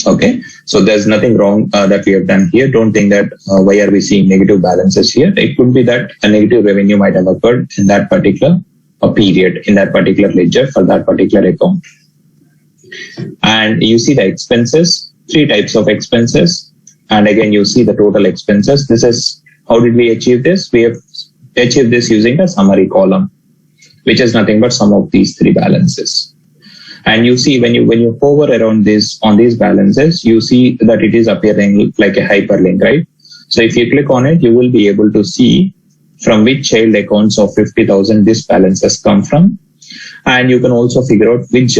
Okay, so there's nothing wrong that we have done here. Don't think that why are we seeing negative balances here? It could be that a negative revenue might have occurred in that particular period, in that particular ledger for that particular account. And you see the expenses, 3 types of expenses. And again, you see the total expenses. This is how did we achieve this? We have achieved this using a summary column, which is nothing but sum of these 3 balances. And you see when you hover around on these balances, you see that it is appearing like a hyperlink, right? So if you click on it, you will be able to see from which child accounts of 50,000 this balance has come from. And you can also figure out which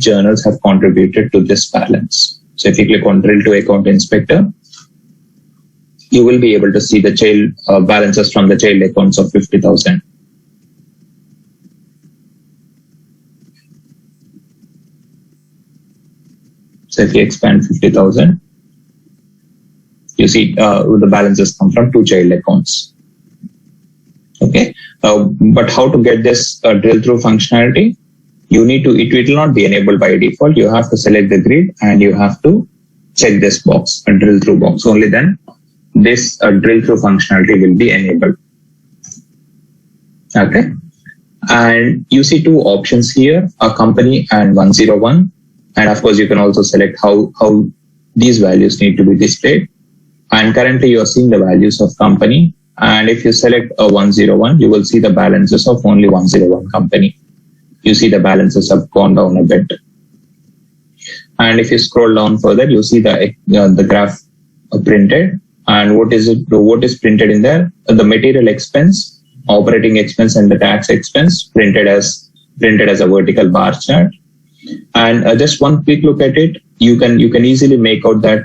journals have contributed to this balance. So if you click on drill to account inspector, you will be able to see the child balances from the child accounts of 50,000. So if you expand 50,000, you see the balances come from 2 child accounts. Okay, but how to get this drill through functionality? You need to, it will not be enabled by default. You have to select the grid and you have to check this box, a drill through box. Only then this drill through functionality will be enabled. Okay, and you see 2 options here, a company and 101. And of course, you can also select how these values need to be displayed. And currently you are seeing the values of company. And if you select a 101, you will see the balances of only 101 company. You see the balances have gone down a bit. And if you scroll down further, you see the graph printed. And what is printed in there? The material expense, operating expense, and the tax expense printed as a vertical bar chart. And just one quick look at it, you can easily make out that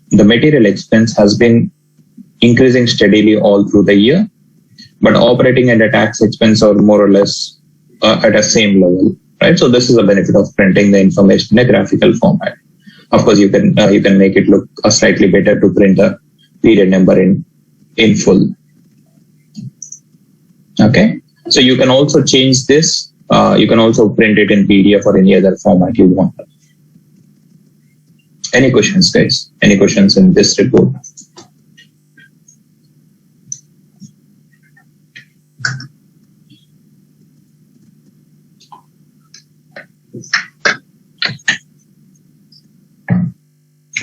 the material expense has been increasing steadily all through the year, but operating and the tax expense are more or less at the same level, right? So this is a benefit of printing the information in a graphical format. Of course, you can make it look slightly better to print a period number in full. Okay, so you can also change this. You can also print it in PDF or any other format you want. Any questions, guys? Any questions in this report?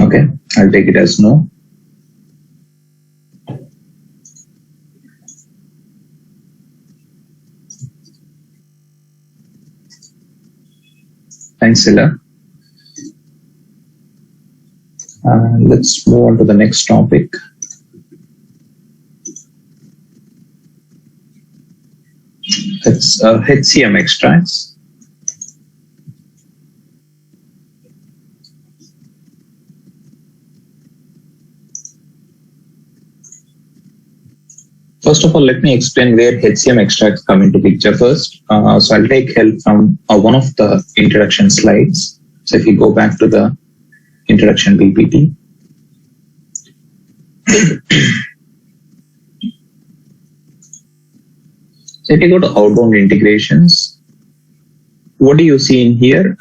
Okay, I'll take it as no. Thanks, Silla. Let's move on to the next topic. It's HCM extracts. First of all, let me explain where HCM extracts come into picture first. So I'll take help from one of the introduction slides. So if you go back to the introduction PPT. So if you go to outbound integrations, what do you see in here?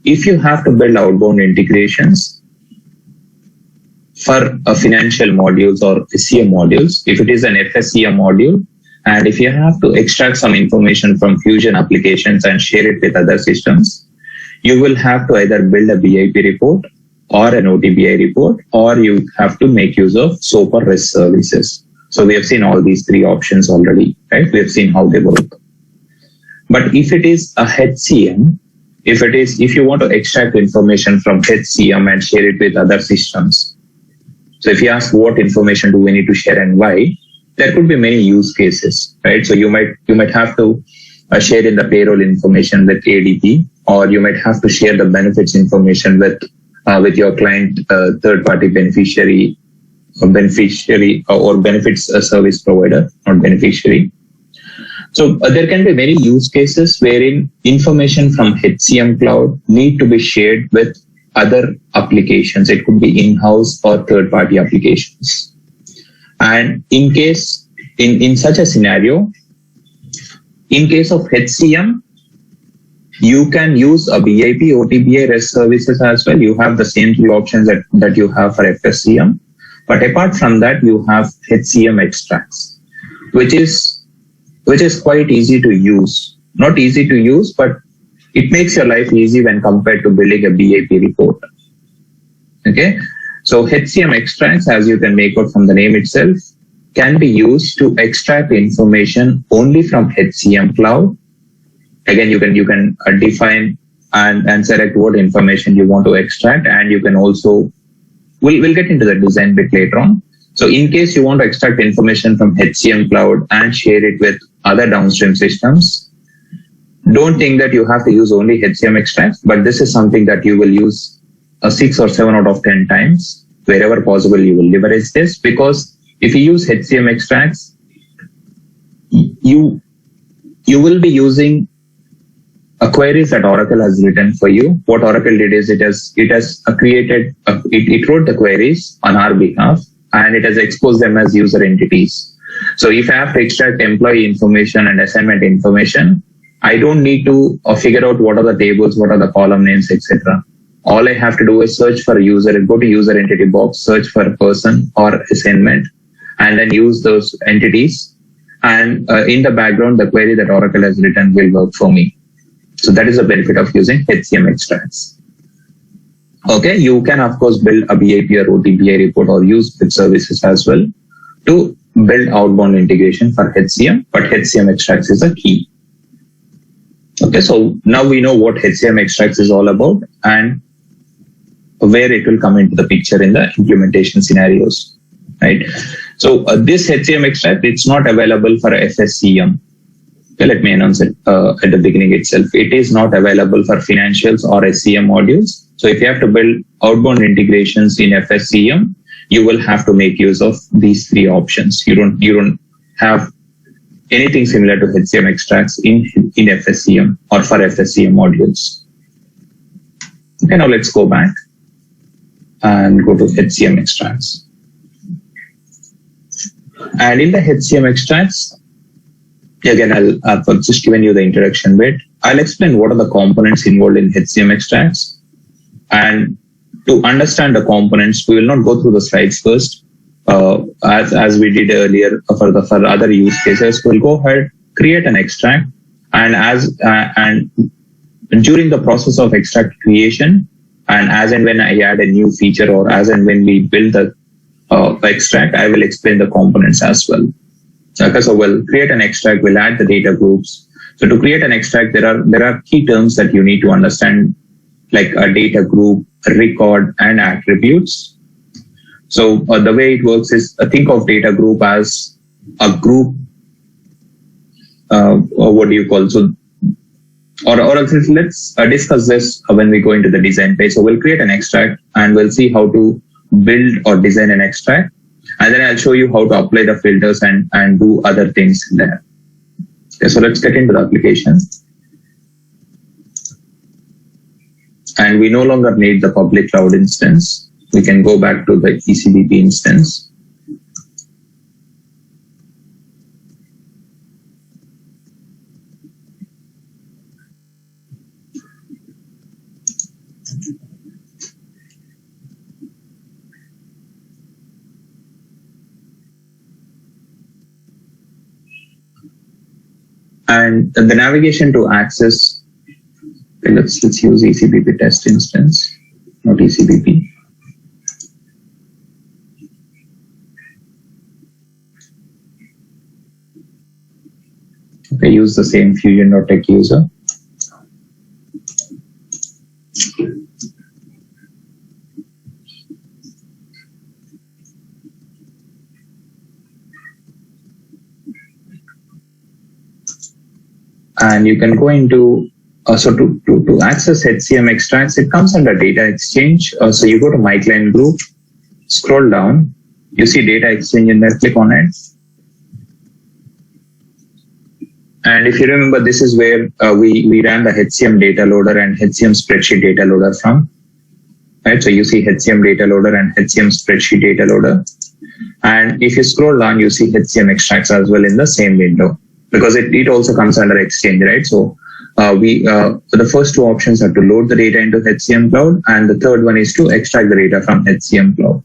If you have to build outbound integrations for financial modules or SCM modules, if it is an FSCM module, and if you have to extract some information from Fusion applications and share it with other systems, you will have to either build a BIP report or an OTBI report, or you have to make use of SOAP or REST services. So we have seen all these three options already, right? We have seen how they work. But if it is a HCM, if you want to extract information from HCM and share it with other systems, so if you ask what information do we need to share and why, there could be many use cases, right? So you might have to share in the payroll information with ADP, or you might have to share the benefits information with your client, third-party beneficiary or benefits service provider, not beneficiary. So there can be many use cases wherein information from HCM Cloud need to be shared with other applications. It could be in-house or third-party applications. And in such a scenario, in case of HCM, you can use a BIP, OTBI, REST services as well. You have the same three options that you have for FSCM. But apart from that, you have HCM extracts, which is quite easy to use. Not easy to use, but it makes your life easy when compared to building a BIP report. Okay, so HCM extracts, as you can make out from the name itself, can be used to extract information only from HCM Cloud. Again, you can define and select what information you want to extract, and you can also, we'll get into the design bit later on. So in case you want to extract information from HCM Cloud and share it with other downstream systems, don't think that you have to use only HCM extracts, but this is something that you will use 6 or 7 out of 10 times. Wherever possible, you will leverage this, because if you use HCM extracts, you will be using queries that Oracle has written for you. What Oracle did is it wrote the queries on our behalf, and it has exposed them as user entities. So if I have to extract employee information and assignment information, I don't need to figure out what are the tables, what are the column names, etc. All I have to do is search for a user, go to user entity box, search for a person or assignment, and then use those entities. And in the background, the query that Oracle has written will work for me. So that is the benefit of using HCM extracts. Okay, you can of course build a BIP or OTBI report or use with services as well to build outbound integration for HCM, but HCM extracts is a key. Okay, so now we know what HCM extracts is all about and where it will come into the picture in the implementation scenarios. right? So this HCM extract, it's not available for FSCM. Okay, let me announce it at the beginning itself. It is not available for financials or SCM modules. So if you have to build outbound integrations in FSCM, you will have to make use of these three options. You don't have anything similar to HCM extracts in FSCM or for FSCM modules. Okay, now let's go back and go to HCM extracts. And in the HCM extracts, again, I've just given you the introduction bit. I'll explain what are the components involved in HCM extracts. And to understand the components, we will not go through the slides first. As we did earlier for other use cases, we'll go ahead, create an extract, and during the process of extract creation, and as and when I add a new feature or as and when we build the extract, I will explain the components as well. Okay, so we'll create an extract, we'll add the data groups. So to create an extract, there are key terms that you need to understand, like a data group, a record, and attributes. So the way it works is think of data group as a group. Or what do you call so? Or let's discuss this when we go into the design phase. So we'll create an extract and we'll see how to build or design an extract. And then I'll show you how to apply the filters and do other things in there. Okay, so let's get into the application. And we no longer need the public cloud instance. We can go back to the ECBP instance. And the navigation to access, okay, let's use ECBP test instance, not ECBP. Okay, use the same Fusion.tech user. And you can go into, so to access HCM extracts, it comes under data exchange. So you go to my client group, scroll down, you see data exchange in there, click on it. And if you remember, this is where we ran the HCM data loader and HCM spreadsheet data loader from. Right? So you see HCM data loader and HCM spreadsheet data loader. And if you scroll down, you see HCM extracts as well in the same window, because it also comes under Exchange, right? So the first two options are to load the data into HCM Cloud, and the third one is to extract the data from HCM Cloud.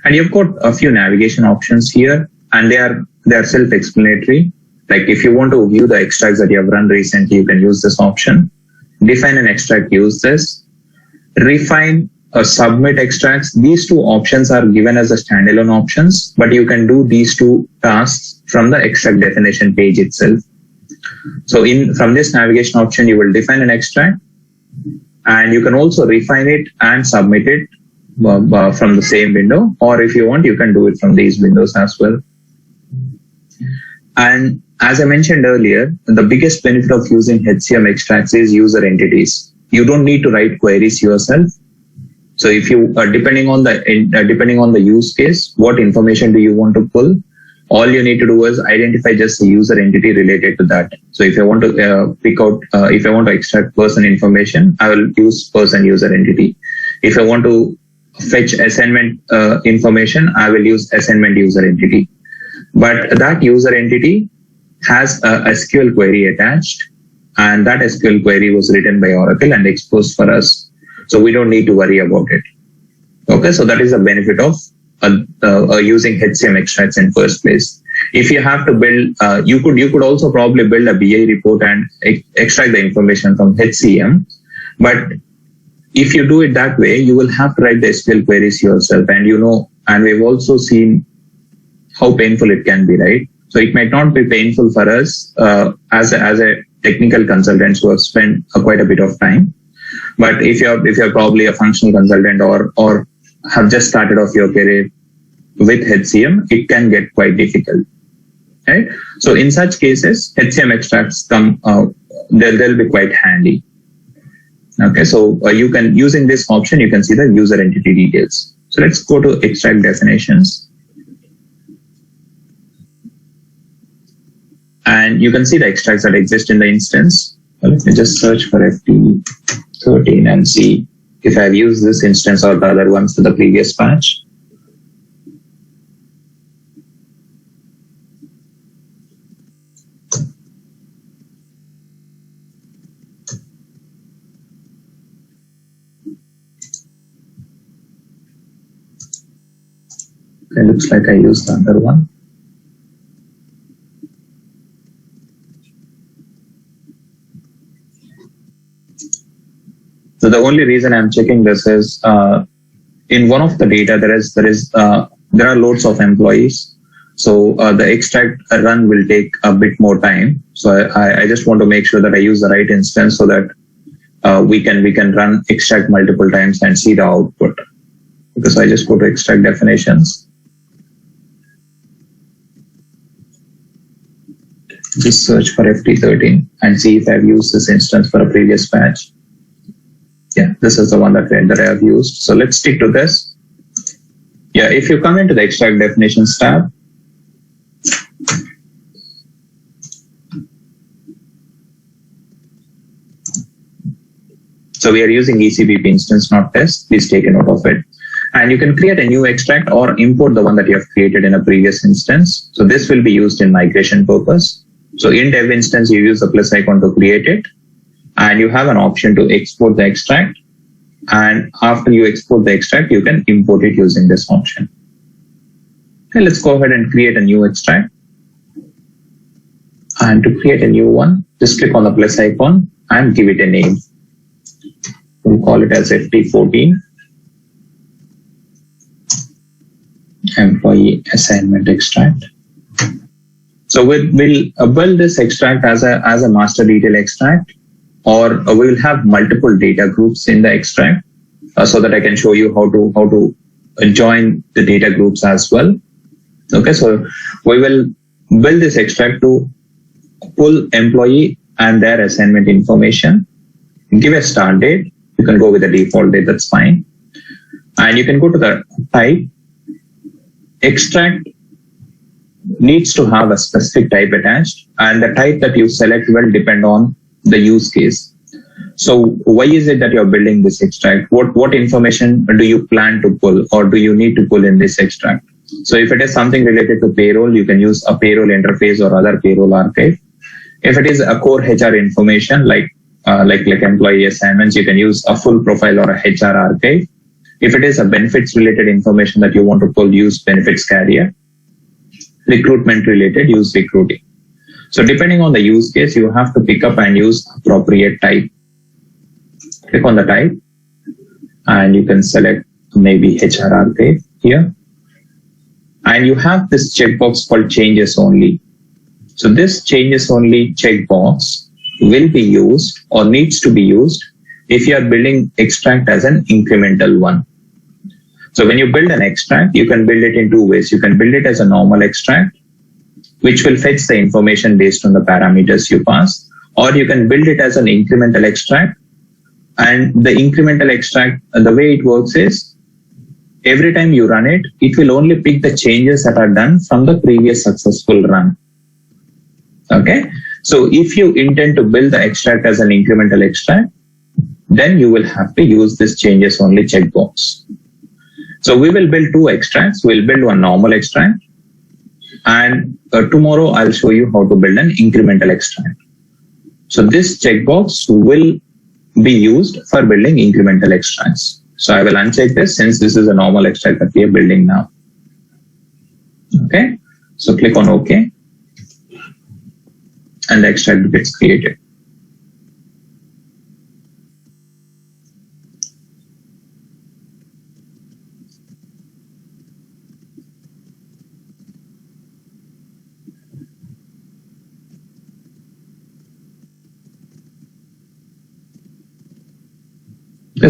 And you've got a few navigation options here, and they are self-explanatory. Like if you want to view the extracts that you have run recently, you can use this option. Define an extract, use this. Refine or submit extracts. These two options are given as a standalone options, but you can do these two tasks from the extract definition page itself. So from this navigation option, you will define an extract, and you can also refine it and submit it from the same window, or if you want, you can do it from these windows as well. And as I mentioned earlier, the biggest benefit of using HCM extracts is user entities. You don't need to write queries yourself. So if you depending on the use case, what information do you want to pull? All you need to do is identify just a user entity related to that. So if I want to if I want to extract person information, I will use person user entity. If I want to fetch assignment information, I will use assignment user entity. But that user entity has a SQL query attached, and that SQL query was written by Oracle and exposed for us. So we don't need to worry about it. Okay, so that is the benefit of using HCM extracts in first place. If you have to build, you could also probably build a BI report and extract the information from HCM. But if you do it that way, you will have to write the SQL queries yourself. And we've also seen how painful it can be, right? So it might not be painful for us as a technical consultants who have spent quite a bit of time. But if you're probably a functional consultant or have just started off your career, with HCM, it can get quite difficult. Right? So in such cases, HCM extracts they'll be quite handy. Okay, so you can, using this option, you can see the user entity details. So let's go to extract definitions. And you can see the extracts that exist in the instance. Let me just search for FT13 and see if I've used this instance or the other ones for the previous batch. It looks like I used the other one. So the only reason I'm checking this is in one of the data there are loads of employees. So the extract run will take a bit more time. So I just want to make sure that I use the right instance so that we can run extract multiple times and see the output. Because I just go to extract definitions. Just search for FT13 and see if I've used this instance for a previous batch. Yeah, this is the one that I have used. So let's stick to this. Yeah, if you come into the extract definitions tab, so we are using ECBP instance, not test. Please take a note of it. And you can create a new extract or import the one that you have created in a previous instance. So this will be used in migration purpose. So in dev instance, you use the plus icon to create it. And you have an option to export the extract. And after you export the extract, you can import it using this option. Okay, let's go ahead and create a new extract. And to create a new one, just click on the plus icon and give it a name. We'll call it as FT14. Employee assignment extract. So we'll build this extract as a master detail extract, or we will have multiple data groups in the extract so that I can show you how to join the data groups as well. Okay, so we will build this extract to pull employee and their assignment information, give a start date. You can go with the default date, that's fine. And you can go to the type. Extract needs to have a specific type attached, and the type that you select will depend on the use case. So why is it that you're building this extract? What information do you plan to pull or do you need to pull in this extract? So if it is something related to payroll, you can use a payroll interface or other payroll archive. If it is a core HR information like employee assignments, you can use a full profile or a HR archive. If it is a benefits related information that you want to pull, use benefits carrier. Recruitment related, use recruiting. So depending on the use case, you have to pick up and use appropriate type. Click on the type and you can select maybe HR archive here. And you have this checkbox called changes only. So this changes only checkbox will be used or needs to be used if you are building extract as an incremental one. So when you build an extract, you can build it in two ways. You can build it as a normal extract, which will fetch the information based on the parameters you pass, or you can build it as an incremental extract. And the incremental extract, the way it works is every time you run it, it will only pick the changes that are done from the previous successful run. Okay. So if you intend to build the extract as an incremental extract, then you will have to use this changes only checkbox. So we will build two extracts. We'll build one normal extract, and tomorrow I'll show you how to build an incremental extract. So this checkbox will be used for building incremental extracts. So I will uncheck this since this is a normal extract that we are building now. Okay, so click on OK, and the extract gets created.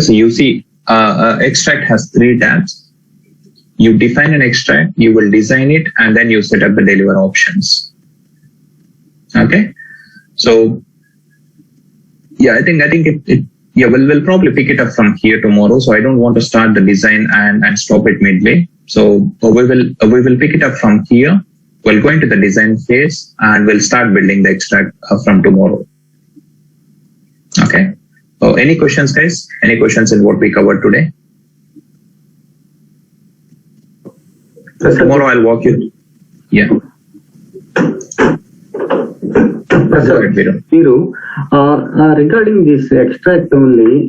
So you see, extract has three tabs. you define an extract, you will design it, and then you set up the deliver options. Okay. So yeah, I think it yeah, we'll probably pick it up from here tomorrow. So I don't want to start the design and stop it midway. So we will pick it up from here. We'll go into the design phase and we'll start building the extract from tomorrow. Okay. So any questions, guys? Any questions in what we covered today? Tomorrow I'll walk you. Yeah. Thiru, regarding this extract only,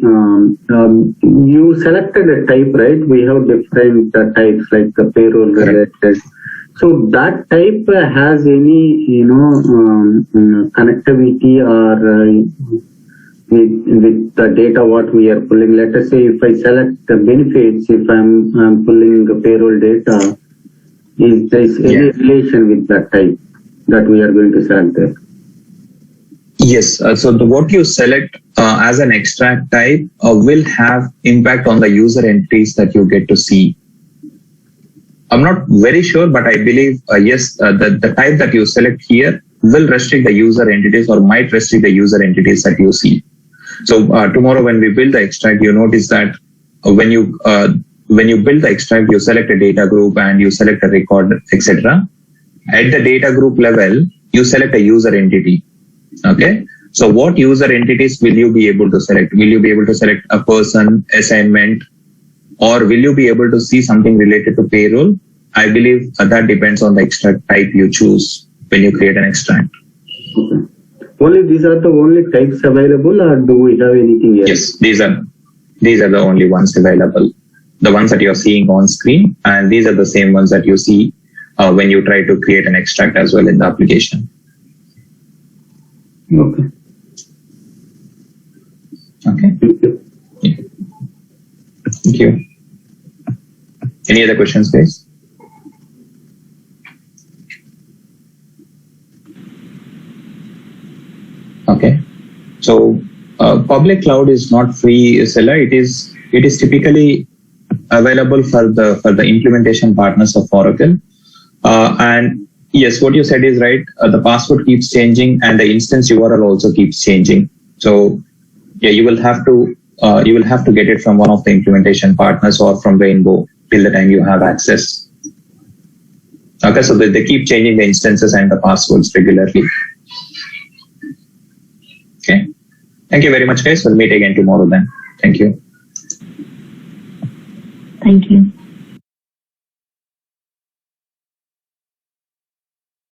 you selected a type, right? We have different types like the payroll related. So that type has any, connectivity or with the data what we are pulling. Let us say if I select the benefits, if I'm pulling the payroll data, is there any relation with that type that we are going to select there? Yes. So what you select as an extract type will have impact on the user entries that you get to see. I'm not very sure, but I believe, yes, the type that you select here will restrict the user entities or might restrict the user entities that you see. So tomorrow when we build the extract, you notice that when you build the extract, you select a data group and you select a record, etc. At the data group level, you select a user entity. Okay. So what user entities will you be able to select? Will you be able to select a person, assignment, or will you be able to see something related to payroll? I believe that depends on the extract type you choose when you create an extract. Okay. Only these are the only types available, or do we have anything else? Yes, these are the only ones available. The ones that you're seeing on screen, and these are the same ones that you see when you try to create an extract as well in the application. Okay. Okay. Yeah. Thank you. Any other questions, guys? Okay. So public cloud is not free, Sela. It is typically available for the implementation partners of Oracle. And yes, what you said is right. The password keeps changing and the instance URL also keeps changing. So yeah, you will have to get it from one of the implementation partners or from Rainbow till the time you have access. Okay, so they keep changing the instances and the passwords regularly. Okay. Thank you very much, guys. We'll meet again tomorrow then. Thank you. Thank you.